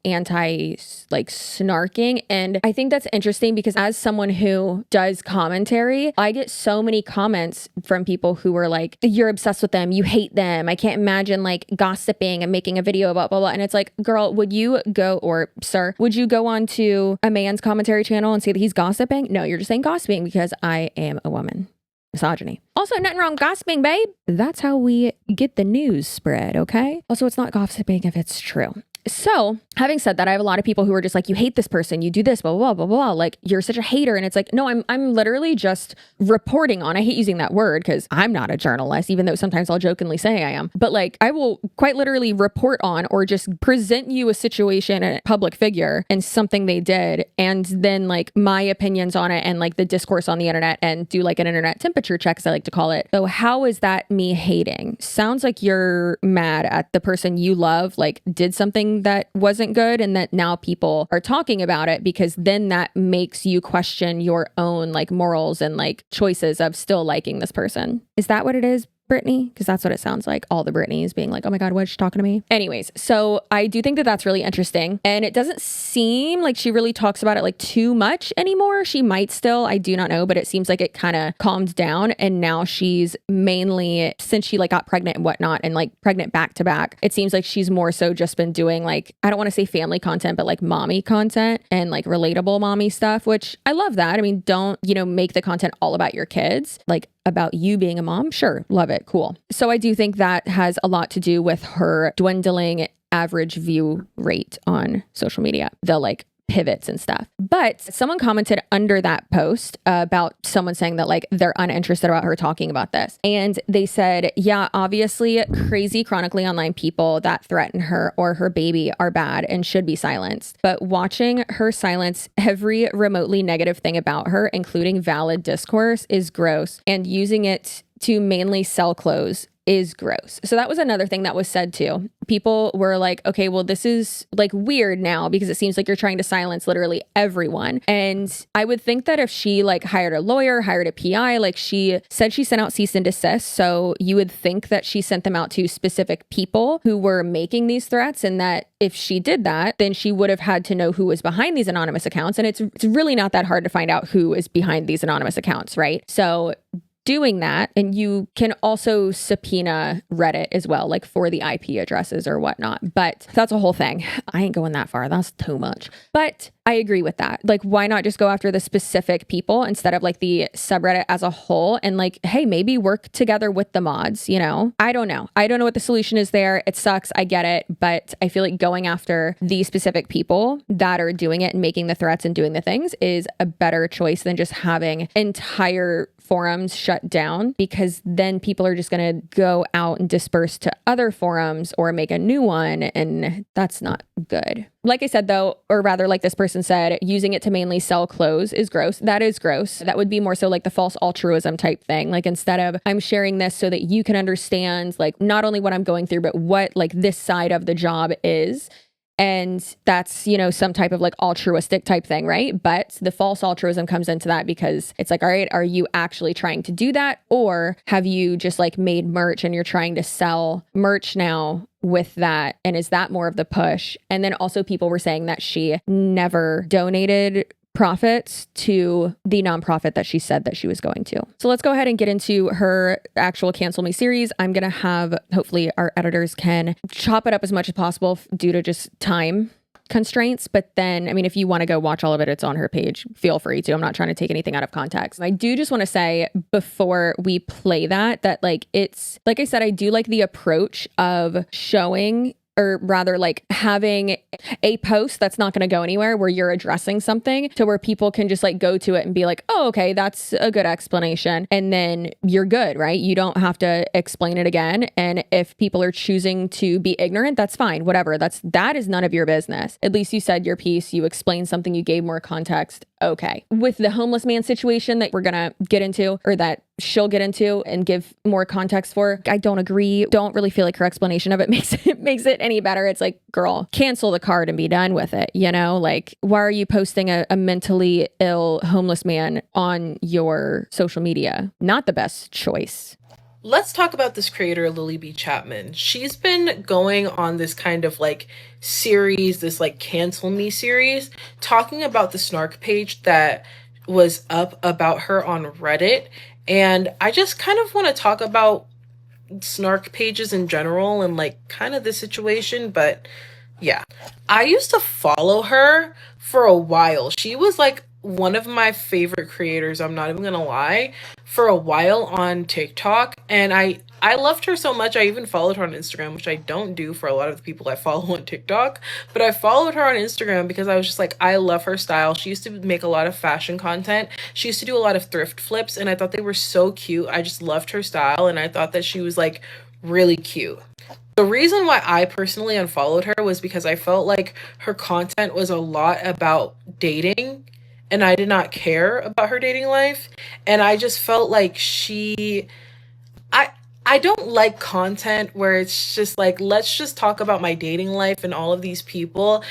snarking. And I think that's interesting because as someone who does commentary, I get so many comments from people who are like, "You're obsessed with them. You hate them. I can't imagine like gossiping and making a video about blah, blah." And it's like, girl, would you go, or sir, would you go on to a man's commentary channel and say that he's gossiping? No, you're just saying gossiping because I am a woman. Misogyny. Also, nothing wrong with gossiping, babe. That's how we get the news spread, okay? Also, it's not gossiping if it's true. So having said that, I have a lot of people who are just like, "You hate this person, you do this, blah, blah, blah, blah, blah. Like, you're such a hater." And it's like, no, I'm literally just reporting on, I hate using that word because I'm not a journalist, even though sometimes I'll jokingly say I am. But like, I will quite literally report on or just present you a situation, a public figure, and something they did, and then like my opinions on it and like the discourse on the internet, and do like an internet temperature check, as I like to call it. So how is that me hating? Sounds like you're mad at the person you love, like did something that wasn't good and that now people are talking about it, because then that makes you question your own like morals and like choices of still liking this person. Is that what it is, Brittany? Because that's what it sounds like. All the Brittany's being like, "Oh my God, why is she talking to me?" Anyways, so I do think that that's really interesting. And it doesn't seem like she really talks about it like too much anymore. She might still, I do not know, but it seems like it kind of calmed down. And now she's mainly, since she like got pregnant and whatnot, and like pregnant back to back, it seems like she's more so just been doing like, I don't want to say family content, but like mommy content and like relatable mommy stuff, which I love that. I mean, don't, make the content all about your kids, like about you being a mom. Sure. Love it. Cool. So I do think that has a lot to do with her dwindling average view rate on social media. They'll like pivots and stuff. But someone commented under that post about someone saying that like they're uninterested about her talking about this. And they said, yeah, obviously crazy chronically online people that threaten her or her baby are bad and should be silenced. But watching her silence every remotely negative thing about her, including valid discourse, is gross. And using it to mainly sell clothes is gross. So that was another thing that was said too. People were like, okay, well, this is like weird now because it seems like you're trying to silence literally everyone. And I would think that if she like hired a lawyer, hired a PI, like she said she sent out cease and desist. So you would think that she sent them out to specific people who were making these threats, and that if she did that, then she would have had to know who was behind these anonymous accounts. And it's really not that hard to find out who is behind these anonymous accounts, right? So doing that, and you can also subpoena Reddit as well, like for the IP addresses or whatnot. But that's a whole thing. I ain't going that far. That's too much. But I agree with that. Like, why not just go after the specific people instead of like the subreddit as a whole? And like, hey, maybe work together with the mods, you know? I don't know. I don't know what the solution is there. It sucks. I get it. But I feel like going after the specific people that are doing it and making the threats and doing the things is a better choice than just having entire forums shut down, because then people are just going to go out and disperse to other forums or make a new one. And that's not good. Like I said, though, or rather like this person said, using it to mainly sell clothes is gross. That is gross. That would be more so like the false altruism type thing. Like, instead of I'm sharing this so that you can understand like not only what I'm going through, but what like this side of the job is. And that's, you know, some type of like altruistic type thing, right? But the false altruism comes into that because it's like, all right, are you actually trying to do that? Or have you just like made merch and you're trying to sell merch now with that? And is that more of the push? And then also people were saying that she never donated profits to the nonprofit that she said that she was going to. So let's go ahead and get into her actual Cancel Me series. I'm going to have, hopefully our editors can chop it up as much as possible due to just time constraints. But then, I mean, if you want to go watch all of it, it's on her page. Feel free to. I'm not trying to take anything out of context. I do just want to say before we play that like it's, like I said, I do like the approach of showing, or rather like having a post that's not going to go anywhere, where you're addressing something to where people can just like go to it and be like, oh, okay, that's a good explanation. And then you're good, right? You don't have to explain it again. And if people are choosing to be ignorant, that's fine, whatever. That is none of your business. At least you said your piece, you explained something, you gave more context. Okay. With the homeless man situation that we're going to get into, or that she'll get into and give more context for, I don't agree. Don't really feel like her explanation of it makes it any better. It's like, girl, cancel the card and be done with it. You know, like, why are you posting a mentally ill homeless man on your social media? Not the best choice. Let's talk about this creator, Lily B. Chapman. She's been going on this kind of like series, this like Cancel Me series, talking about the snark page that was up about her on Reddit. And I just kind of want to talk about snark pages in general and like kind of the situation. But yeah, I used to follow her for a while. She was like one of my favorite creators, I'm not even gonna lie, for a while on TikTok. And I loved her so much, I even followed her on Instagram, which I don't do for a lot of the people I follow on TikTok. But I followed her on Instagram because I was just like, I love her style. She used to make a lot of fashion content. She used to do a lot of thrift flips, and I thought they were so cute. I just loved her style, and I thought that she was like really cute. The reason why I personally unfollowed her was because I felt like her content was a lot about dating, and I did not care about her dating life. And I just felt like I don't like content where it's just like, let's just talk about my dating life and all of these people.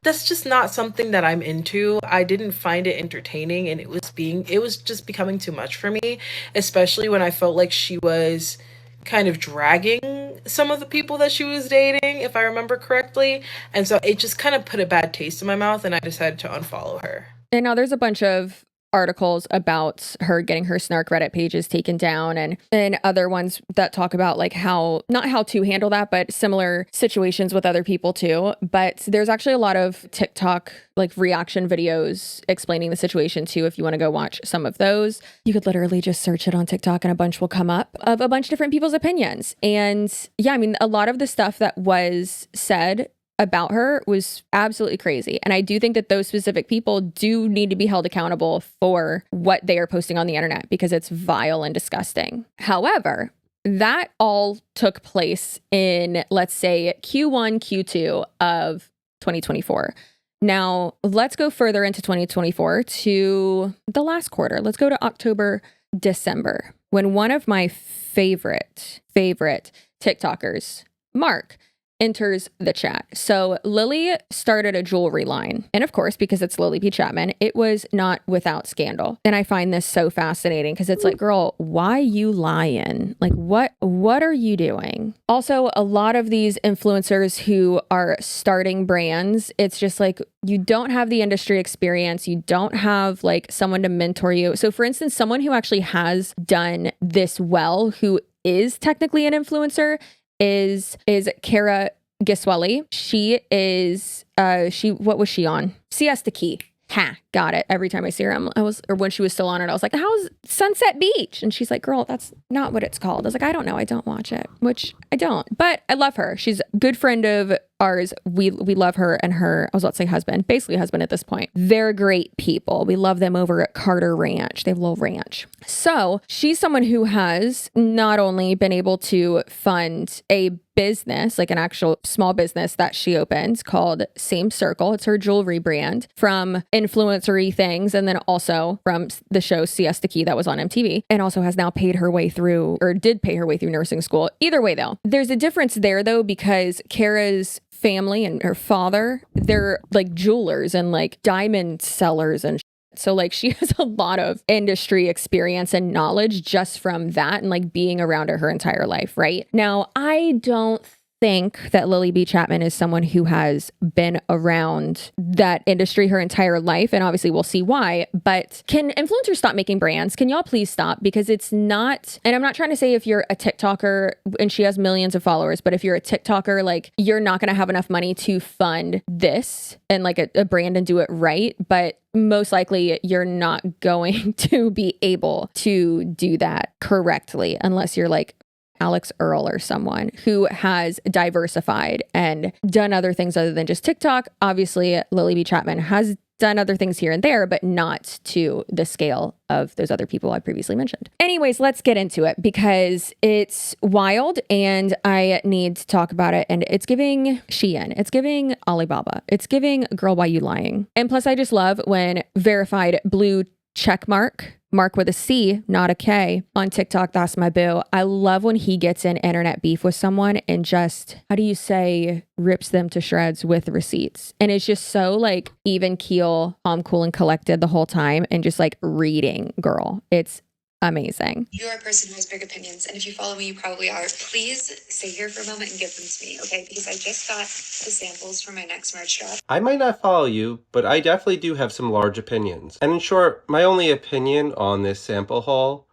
That's just not something that I'm into. I didn't find it entertaining, and it was just becoming too much for me, especially when I felt like she was kind of dragging some of the people that she was dating, if I remember correctly. And so it just kind of put a bad taste in my mouth, and I decided to unfollow her. And now there's a bunch of articles about her getting her snark Reddit pages taken down and other ones that talk about like how, not how to handle that, but similar situations with other people too. But there's actually a lot of TikTok like reaction videos explaining the situation too. If you want to go watch some of those, you could literally just search it on TikTok and a bunch will come up of a bunch of different people's opinions. And yeah, I mean, a lot of the stuff that was said about her was absolutely crazy. And I do think that those specific people do need to be held accountable for what they are posting on the internet because it's vile and disgusting. However, that all took place in, let's say, Q1, Q2 of 2024. Now, let's go further into 2024 to the last quarter. Let's go to October, December, when one of my favorite TikTokers, Mark, enters the chat. So Lily started a jewelry line. And of course, because it's Lily B. Chapman, it was not without scandal. And I find this so fascinating because it's like, girl, why you lying? Like, what are you doing? Also, a lot of these influencers who are starting brands, it's just like, you don't have the industry experience. You don't have like someone to mentor you. So for instance, someone who actually has done this well, who is technically an influencer, is Kara Giswelli. She is what was she on? Siesta Key. Ha, got it. Every time I see her, or when she was still on it, I was like, how's Sunset Beach? And she's like, girl, that's not what it's called. I was like, I don't know. I don't watch it, which I don't, but I love her. She's a good friend of ours. We love her and her, I was about to say husband, basically husband at this point. They're great people. We love them over at Carter Ranch. They have a little ranch. So she's someone who has not only been able to fund a business, like an actual small business that she opened called Same Circle. It's her jewelry brand, from influencery things, and then also from the show Siesta Key that was on MTV, and also has now paid her way through, or did pay her way through nursing school. Either way though, there's a difference there though, because Kara's family and her father, they're like jewelers and like diamond sellers and so like she has a lot of industry experience and knowledge just from that and like being around it her entire life, right? Now, I don't think that Lily B. Chapman is someone who has been around that industry her entire life. And obviously we'll see why, but can influencers stop making brands? Can y'all please stop? Because it's not, and I'm not trying to say if you're a TikToker and she has millions of followers, but if you're a TikToker, like you're not going to have enough money to fund this and like a brand and do it right. But most likely you're not going to be able to do that correctly unless you're like Alex Earl or someone who has diversified and done other things other than just TikTok. Obviously, Lily B. Chapman has done other things here and there, but not to the scale of those other people I previously mentioned. Anyways, let's get into it because it's wild and I need to talk about it. And it's giving Shein, it's giving Alibaba, it's giving girl, why you lying? And plus I just love when verified blue check mark with a C, not a K, on TikTok, that's my boo. I love when he gets in internet beef with someone and just, how do you say, rips them to shreds with receipts. And it's just so like even keel, calm, cool, and collected the whole time and just like reading, girl. It's amazing. You are a person who has big opinions, and if you follow me, you probably are. Please stay here for a moment and give them to me, okay? Because I just got the samples for my next merch drop. I might not follow you, but I definitely do have some large opinions. And in short, my only opinion on this sample haul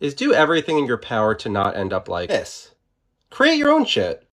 is do everything in your power to not end up like this. Create your own shit.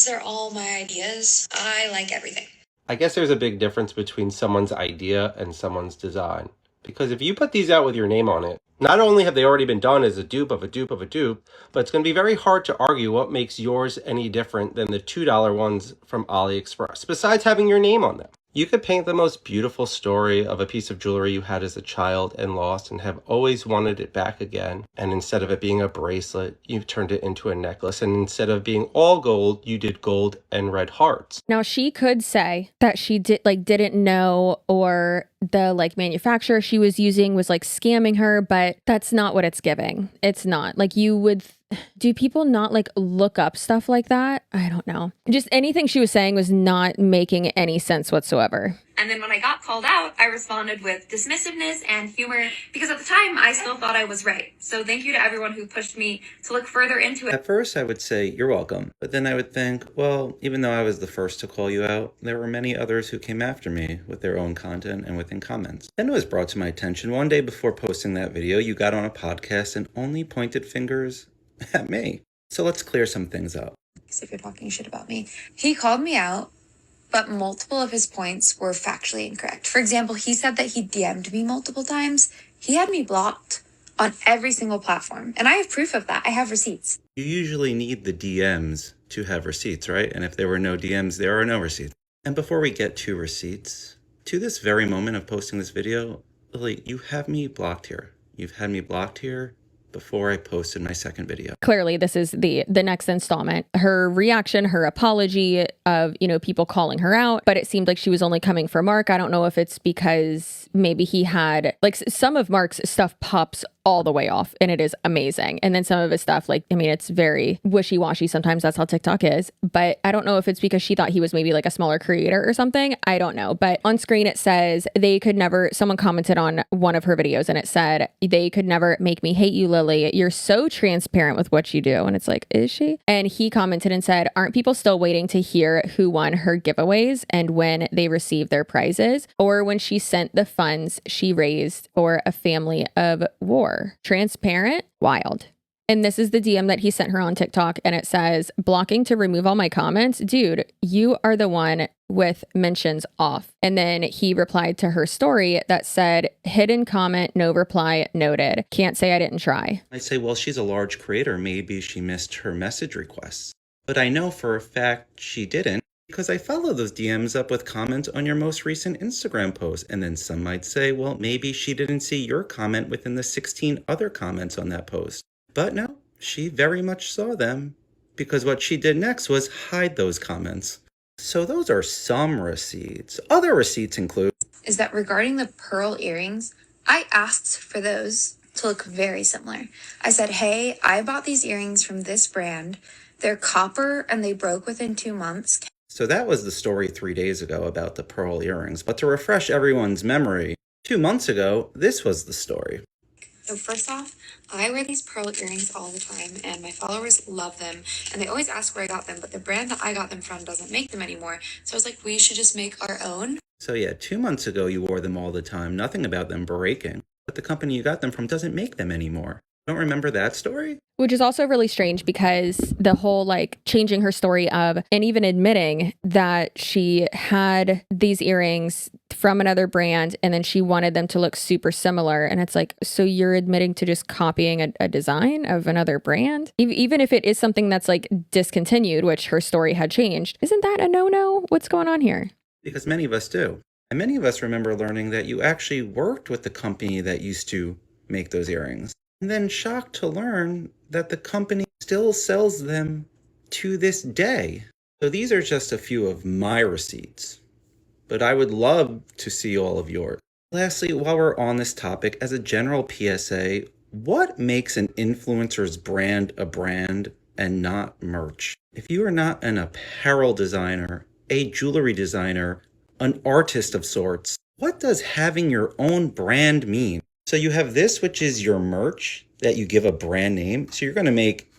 They're all my ideas. I like everything. I guess there's a big difference between someone's idea and someone's design. Because if you put these out with your name on it, not only have they already been done as a dupe of a dupe of a dupe, but it's going to be very hard to argue what makes yours any different than the $2 ones from AliExpress, besides having your name on them. You could paint the most beautiful story of a piece of jewelry you had as a child and lost and have always wanted it back again. And instead of it being a bracelet, you've turned it into a necklace. And instead of being all gold, you did gold and red hearts. Now she could say that she didn't know, or the like manufacturer she was using was like scamming her, but that's not what it's giving. It's not like you would. Do people not like look up stuff like that? I don't know. Just anything she was saying was not making any sense whatsoever. And then when I got called out, I responded with dismissiveness and humor because at the time I still thought I was right. So thank you to everyone who pushed me to look further into it. At first, I would say, you're welcome. But then I would think, well, even though I was the first to call you out, there were many others who came after me with their own content and within comments. Then it was brought to my attention one day before posting that video, you got on a podcast and only pointed fingers at me. So let's clear some things up. If you're talking shit about me, he called me out, but multiple of his points were factually incorrect. For example, he said that he DM'd me multiple times. He had me blocked on every single platform. And I have proof of that. I have receipts. You usually need the DMs to have receipts, right? And if there were no DMs, there are no receipts. And before we get to receipts, to this very moment of posting this video, Lily, you have me blocked here. You've had me blocked here before I posted my second video. Clearly, this is the next installment. Her reaction, her apology of, people calling her out, but it seemed like she was only coming for Mark. I don't know if it's because maybe he had, some of Mark's stuff pops all the way off and it is amazing. And then some of his stuff, it's very wishy-washy. Sometimes that's how TikTok is. But I don't know if it's because she thought he was maybe a smaller creator or something. I don't know. But on screen it says someone commented on one of her videos and it said, they could never make me hate you, Lily. You're so transparent with what you do. And it's like, is she? And he commented and said, aren't people still waiting to hear who won her giveaways and when they received their prizes or when she sent the funds she raised for a family of war? Transparent, wild. And this is the DM that he sent her on TikTok. And it says, blocking to remove all my comments. Dude, you are the one with mentions off. And then he replied to her story that said, hidden comment, no reply, noted. Can't say I didn't try. I say, well, she's a large creator. Maybe she missed her message requests. But I know for a fact she didn't, because I follow those DMs up with comments on your most recent Instagram post. And then some might say, well, maybe she didn't see your comment within the 16 other comments on that post. But no, she very much saw them, because what she did next was hide those comments. So those are some receipts. Other receipts include Is that regarding the pearl earrings, I asked for those to look very similar. I said, hey, I bought these earrings from this brand. They're copper and they broke within 2 months. So that was the story 3 days ago about the pearl earrings. But to refresh everyone's memory, 2 months ago, this was the story. So first off, I wear these pearl earrings all the time and my followers love them. And they always ask where I got them, but the brand that I got them from doesn't make them anymore. So I was like, we should just make our own. So yeah, 2 months ago you wore them all the time. Nothing about them breaking. But the company you got them from doesn't make them anymore. Don't remember that story? Which is also really strange because the whole changing her story of and even admitting that she had these earrings from another brand and then she wanted them to look super similar. And it's like, so you're admitting to just copying a design of another brand? Even if it is something that's discontinued, which her story had changed, isn't that a no-no? What's going on here? Because many of us do. And many of us remember learning that you actually worked with the company that used to make those earrings. And then shocked to learn that the company still sells them to this day. So these are just a few of my receipts, but I would love to see all of yours. Lastly, while we're on this topic, as a general PSA, what makes an influencer's brand a brand and not merch? If you are not an apparel designer, a jewelry designer, an artist of sorts, what does having your own brand mean? So you have this, which is your merch that you give a brand name. So you're going to make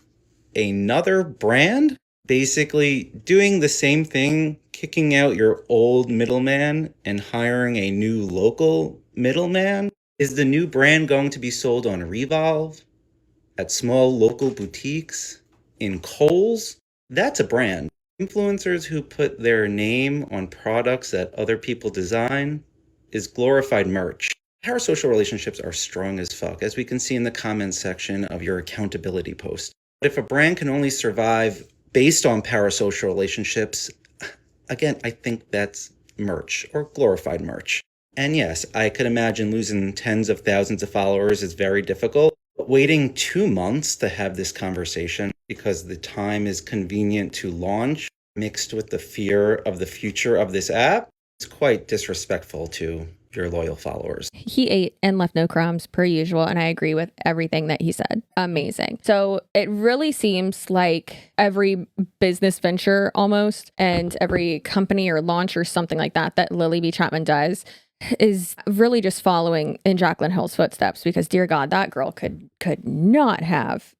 another brand, basically doing the same thing, kicking out your old middleman and hiring a new local middleman. Is the new brand going to be sold on Revolve, at small local boutiques, in Kohl's? That's a brand. Influencers who put their name on products that other people design is glorified merch. Parasocial relationships are strong as fuck, as we can see in the comments section of your accountability post. But if a brand can only survive based on parasocial relationships, again, I think that's merch or glorified merch. And yes, I could imagine losing tens of thousands of followers is very difficult. But waiting 2 months to have this conversation because the time is convenient to launch, mixed with the fear of the future of this app, is quite disrespectful to your loyal followers. He ate and left no crumbs per usual, and I agree with everything that he said. Amazing. So it really seems like every business venture almost, and every company or launch or something like that that Lily B. Chapman does is really just following in Jaclyn Hill's footsteps, because dear God, that girl could not have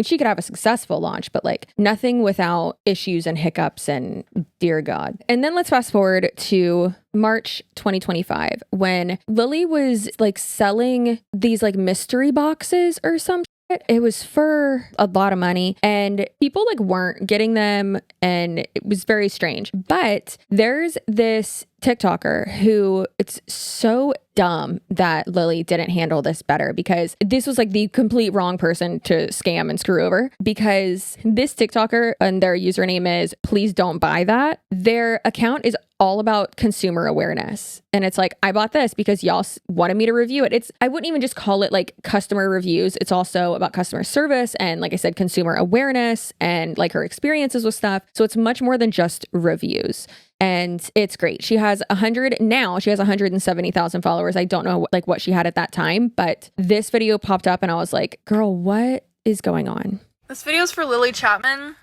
she could have a successful launch, but like nothing without issues and hiccups, and dear God. And then let's fast forward to March 2025 when Lily was like selling these like mystery boxes or some shit. It was for a lot of money and people like weren't getting them, and it was very strange. But there's this TikToker who, it's so dumb that Lily didn't handle this better, because this was like the complete wrong person to scam and screw over, because this TikToker, and their username is please don't buy that. Their account is all about consumer awareness. And it's like, I bought this because y'all wanted me to review it. I wouldn't even just call it like customer reviews. It's also about customer service and, like I said, consumer awareness and like her experiences with stuff. So it's much more than just reviews. And it's great. She has 170,000 followers. I don't know like what she had at that time, but this video popped up and I was like, girl, what is going on? This video's for Lily Chapman.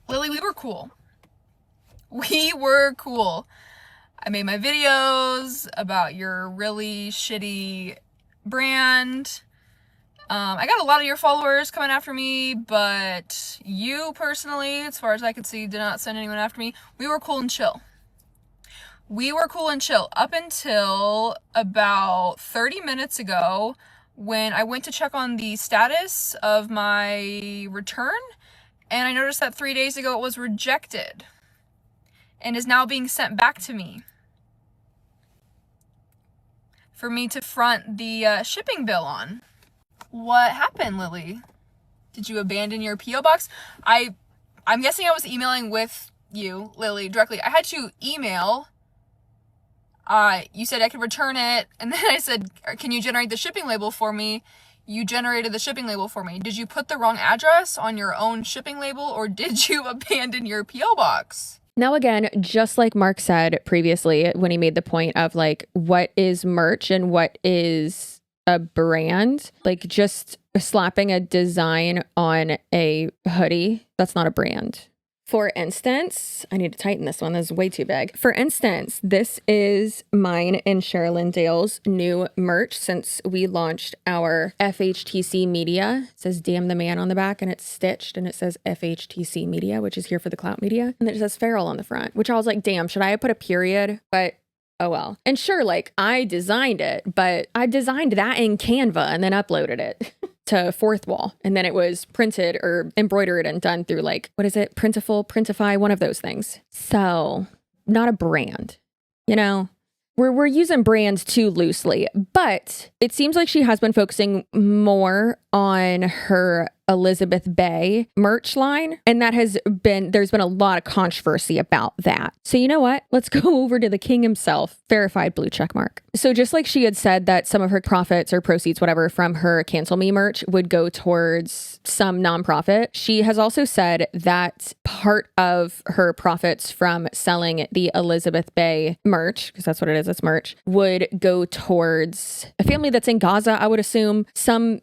Lily, we were cool. We were cool. I made my videos about your really shitty brand. I got a lot of your followers coming after me, but you personally, as far as I could see, did not send anyone after me. We were cool and chill. We were cool and chill up until about 30 minutes ago when I went to check on the status of my return, and I noticed that 3 days ago it was rejected and is now being sent back to me for me to front the shipping bill on. What happened, Lily? Did you abandon your P.O. box? I'm guessing I was emailing with you, Lily, directly. I had to email. You said I could return it, and then I said, can you generate the shipping label for me? You generated the shipping label for me. Did you put the wrong address on your own shipping label, or did you abandon your P.O. box? Now, again, just like Mark said previously when he made the point of like, what is merch and what is a brand, like just slapping a design on a hoodie, that's not a brand. For instance, I need to tighten this one. This is way too big. For instance, this is mine and Sherilyn Dale's new merch since we launched our FHTC Media. It says Damn the Man on the back, and it's stitched, and it says FHTC Media, which is here for the clout media. And it says Feral on the front, which I was like, damn, should I have put a period? But oh well. And sure, like I designed it, but I designed that in Canva and then uploaded it to Fourth Wall. And then it was printed or embroidered and done through like, what is it? Printify, one of those things. So not a brand, you know? We're using brands too loosely, but it seems like she has been focusing more on her Elizabeth Bay merch line. And there's been a lot of controversy about that. So you know what? Let's go over to the king himself, verified blue check mark. So just like she had said that some of her profits or proceeds, whatever, from her Cancel Me merch would go towards some nonprofit, she has also said that part of her profits from selling the Elizabeth Bay merch, because that's what it is, it's merch, would go towards a family that's in Gaza, I would assume, some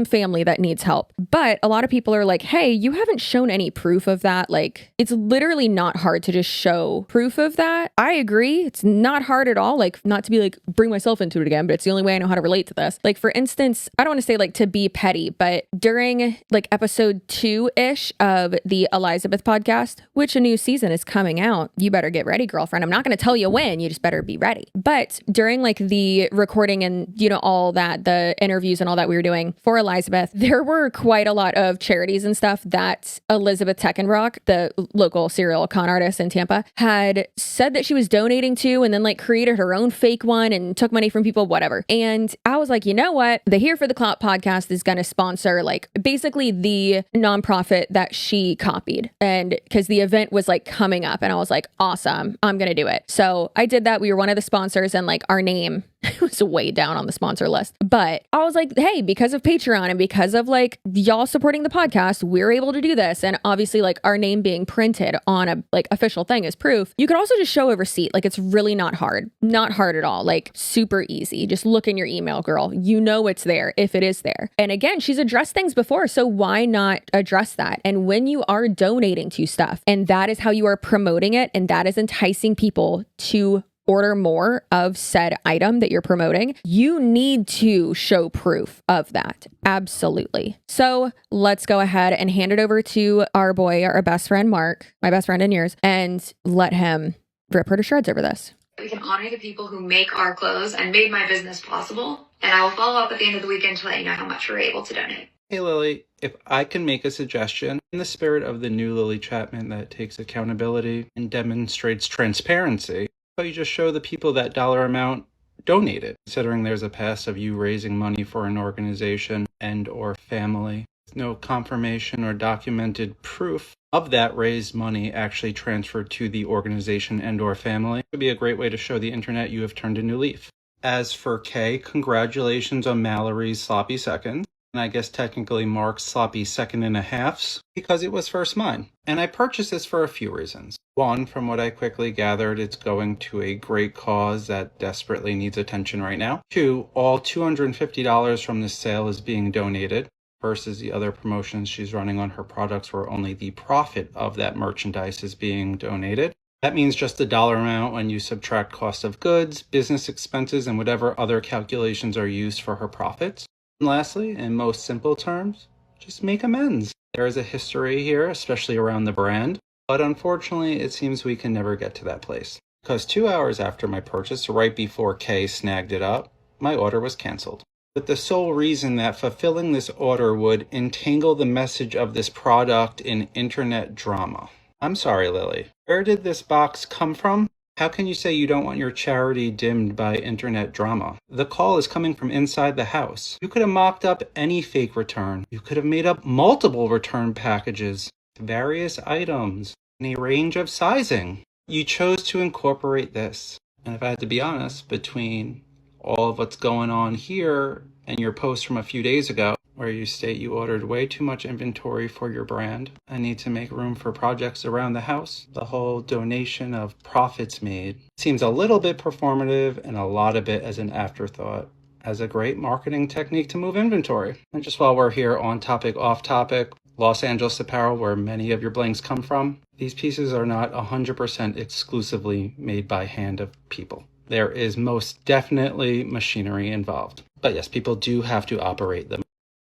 family that needs help. But a lot of people are like, hey, you haven't shown any proof of that. Like, it's literally not hard to just show proof of that. I agree. It's not hard at all. Like, not to be like, bring myself into it again, but it's the only way I know how to relate to this. Like, for instance, I don't want to say like to be petty, but during like episode 2-ish of the Elizabeth podcast, which a new season is coming out, you better get ready, girlfriend. I'm not going to tell you when, you just better be ready. But during like the recording and, you know, all that, the interviews and all that we were doing for Elizabeth, there were quite a lot of charities and stuff that Elizabeth Teckenrock, the local serial con artist in Tampa, had said that she was donating to, and then like created her own fake one and took money from people, whatever. And I was like, you know what? The Here for the Clout podcast is going to sponsor like basically the nonprofit that she copied. And because the event was like coming up, and I was like, awesome, I'm going to do it. So I did that. We were one of the sponsors, and like our name It was way down on the sponsor list. But I was like, hey, because of Patreon and because of like y'all supporting the podcast, we're able to do this. And obviously like our name being printed on a like official thing is proof. You could also just show a receipt. Like it's really not hard at all. Like super easy. Just look in your email, girl. You know it's there if it is there. And again, she's addressed things before. So why not address that? And when you are donating to stuff and that is how you are promoting it and that is enticing people to order more of said item that you're promoting, you need to show proof of that. Absolutely. So let's go ahead and hand it over to our boy, our best friend, Mark, my best friend and yours, and let him rip her to shreds over this. We can honor the people who make our clothes and made my business possible. And I will follow up at the end of the weekend to let you know how much we're able to donate. Hey Lily, if I can make a suggestion in the spirit of the new Lily Chapman that takes accountability and demonstrates transparency, but you just show the people that dollar amount donated, considering there's a past of you raising money for an organization and or family. No confirmation or documented proof of that raised money actually transferred to the organization and or family. It would be a great way to show the internet you have turned a new leaf. As for Kay, congratulations on Mallory's sloppy second. And I guess technically Mark's sloppy second and a halves, because it was first mine. And I purchased this for a few reasons. One, from what I quickly gathered, it's going to a great cause that desperately needs attention right now. Two, all $250 from this sale is being donated, versus the other promotions she's running on her products where only the profit of that merchandise is being donated. That means just the dollar amount when you subtract cost of goods, business expenses, and whatever other calculations are used for her profits. And lastly, in most simple terms, just make amends. There is a history here, especially around the brand, but unfortunately, it seems we can never get to that place. Because 2 hours after my purchase, right before Kay snagged it up, my order was canceled. With the sole reason that fulfilling this order would entangle the message of this product in internet drama. I'm sorry, Lily. Where did this box come from? How can you say you don't want your charity dimmed by internet drama? The call is coming from inside the house. You could have mocked up any fake return. You could have made up multiple return packages, various items, in a range of sizing. You chose to incorporate this. And if I had to be honest, between all of what's going on here and your post from a few days ago, where you state you ordered way too much inventory for your brand and need to make room for projects around the house, the whole donation of profits made seems a little bit performative and a lot of it as an afterthought, as a great marketing technique to move inventory. And just while we're here on topic, off topic, Los Angeles apparel, where many of your blanks come from, these pieces are not 100% exclusively made by hand of people. There is most definitely machinery involved. But yes, people do have to operate them.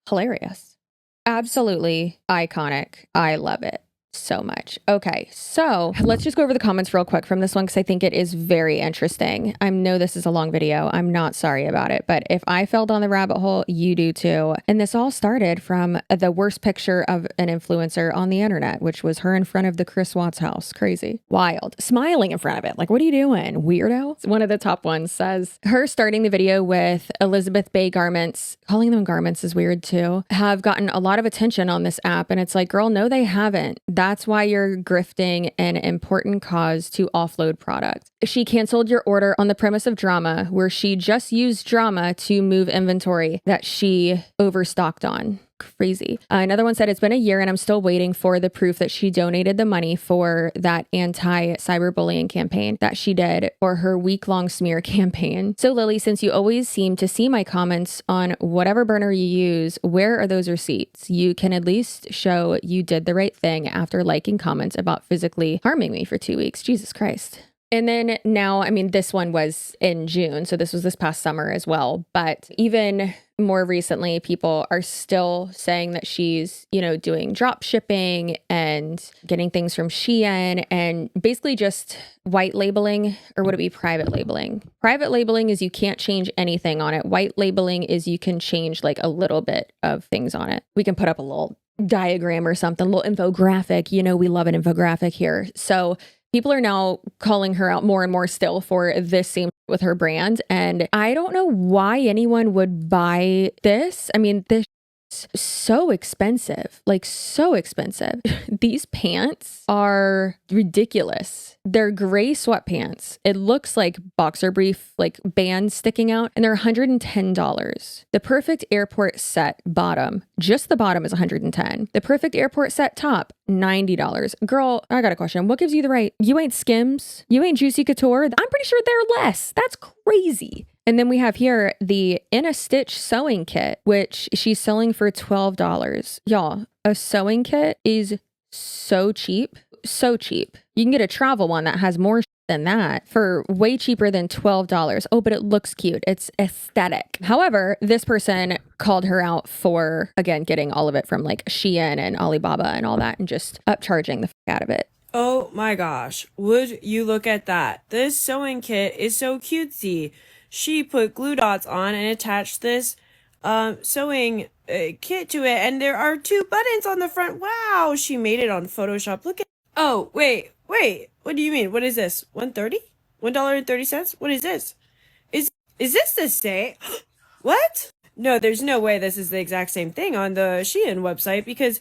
Hilarious. Absolutely iconic. I love it so much. Okay, so let's just go over the comments real quick from this one because I think it is very interesting. I know this is a long video. I'm not sorry about it, but if I fell down the rabbit hole, you do too. And this all started from the worst picture of an influencer on the internet, which was her in front of the Chris Watts house. Crazy. Wild. Smiling in front of it. Like, what are you doing, weirdo? One of the top ones says, her starting the video with Elizabeth Bay garments, calling them garments is weird too, have gotten a lot of attention on this app. And it's like, girl, no, they haven't. That's why you're grifting an important cause to offload product. She canceled your order on the premise of drama, where she just used drama to move inventory that she overstocked on. Crazy. Another one said, it's been a year and I'm still waiting for the proof that she donated the money for that anti-cyberbullying campaign that she did, or her week-long smear campaign. So Lily, since you always seem to see my comments on whatever burner you use, where are those receipts? You can at least show you did the right thing after liking comments about physically harming me for 2 weeks. Jesus Christ. And then now, I mean, this one was in June, so this was this past summer as well. But even more recently, people are still saying that she's, doing drop shipping and getting things from Shein and basically just white labeling, or would it be private labeling? Private labeling is you can't change anything on it. White labeling is you can change like a little bit of things on it. We can put up a little diagram or something, a little infographic. We love an infographic here. So people are now calling her out more and more still for this same with her brand. And I don't know why anyone would buy this. I mean, this So expensive, like so expensive. These pants are ridiculous. They're gray sweatpants. It looks like boxer brief, like bands sticking out, and they're $110. The perfect airport set bottom, just the bottom is $110. The perfect airport set top, $90. Girl, I got a question. What gives you the right? You ain't Skims? You ain't Juicy Couture? I'm pretty sure they're less. That's crazy. And then we have here the In a Stitch sewing kit, which she's selling for $12. Y'all, a sewing kit is so cheap. So cheap. You can get a travel one that has more than that for way cheaper than $12. Oh, but it looks cute. It's aesthetic. However, this person called her out for, again, getting all of it from like Shein and Alibaba and all that and just upcharging the fuck out of it. Oh my gosh, would you look at that? This sewing kit is so cutesy. She put glue dots on and attached this sewing kit to it, and there are 2 buttons on the front. Wow, she made it on Photoshop. Look at. Oh, wait. What do you mean? What is this? $1.30? $1.30? What is this? Is this the same? What? No, there's no way this is the exact same thing on the Shein website because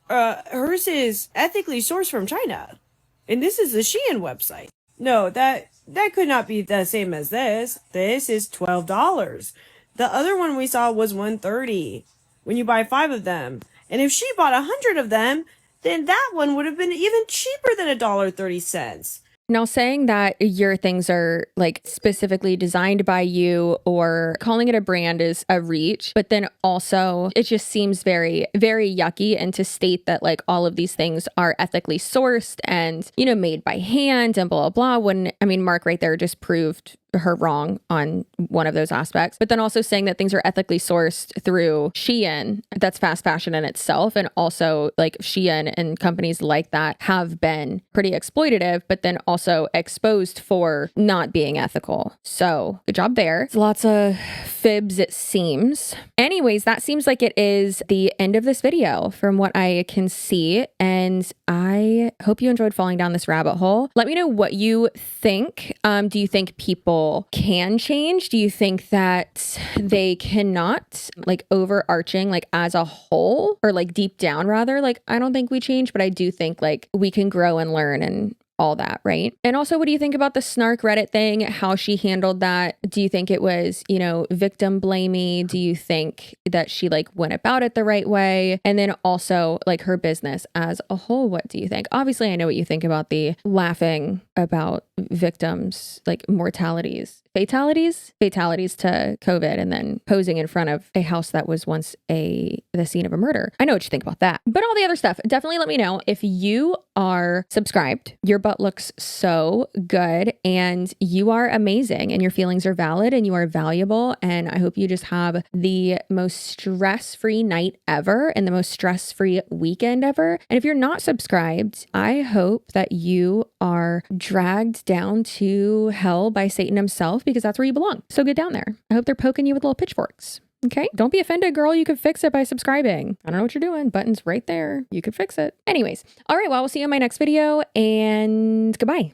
hers is ethically sourced from China, and this is the Shein website. No, that could not be the same as this. This is $12. The other one we saw was $1.30 when you buy 5 of them. And if she bought 100 of them, then that one would have been even cheaper than $1.30. Now, saying that your things are like specifically designed by you or calling it a brand is a reach, but then also it just seems very, very yucky. And to state that like all of these things are ethically sourced and, you know, made by hand and blah, blah, blah. Mark right there just proved her wrong on one of those aspects, but then also saying that things are ethically sourced through Shein, that's fast fashion in itself. And also like Shein and companies like that have been pretty exploitative, but then also exposed for not being ethical. So good job there. It's lots of fibs, it seems. Anyways, that seems like it is the end of this video from what I can see. And I hope you enjoyed falling down this rabbit hole. Let me know what you think. Do you think people can change? Do you think that they cannot, like overarching, like as a whole, or like deep down rather? Like, I don't think we change, but I do think like we can grow and learn and all that, right? And also, what do you think about the snark Reddit thing, how she handled that? Do you think it was, you know, victim blamey? Do you think that she like went about it the right way? And then also like her business as a whole, what do you think? Obviously, I know what you think about the laughing about victims, like fatalities to COVID, and then posing in front of a house that was once the scene of a murder. I know what you think about that, but all the other stuff, definitely let me know. If you are subscribed, your butt looks so good and you are amazing and your feelings are valid and you are valuable. And I hope you just have the most stress-free night ever and the most stress-free weekend ever. And if you're not subscribed, I hope that you are dragged down to hell by Satan himself, because that's where you belong. So get down there. I hope they're poking you with little pitchforks. Okay? Don't be offended, girl. You could fix it by subscribing. I don't know what you're doing. Button's right there. You could fix it. Anyways. All right. Well, we'll see you in my next video, and goodbye.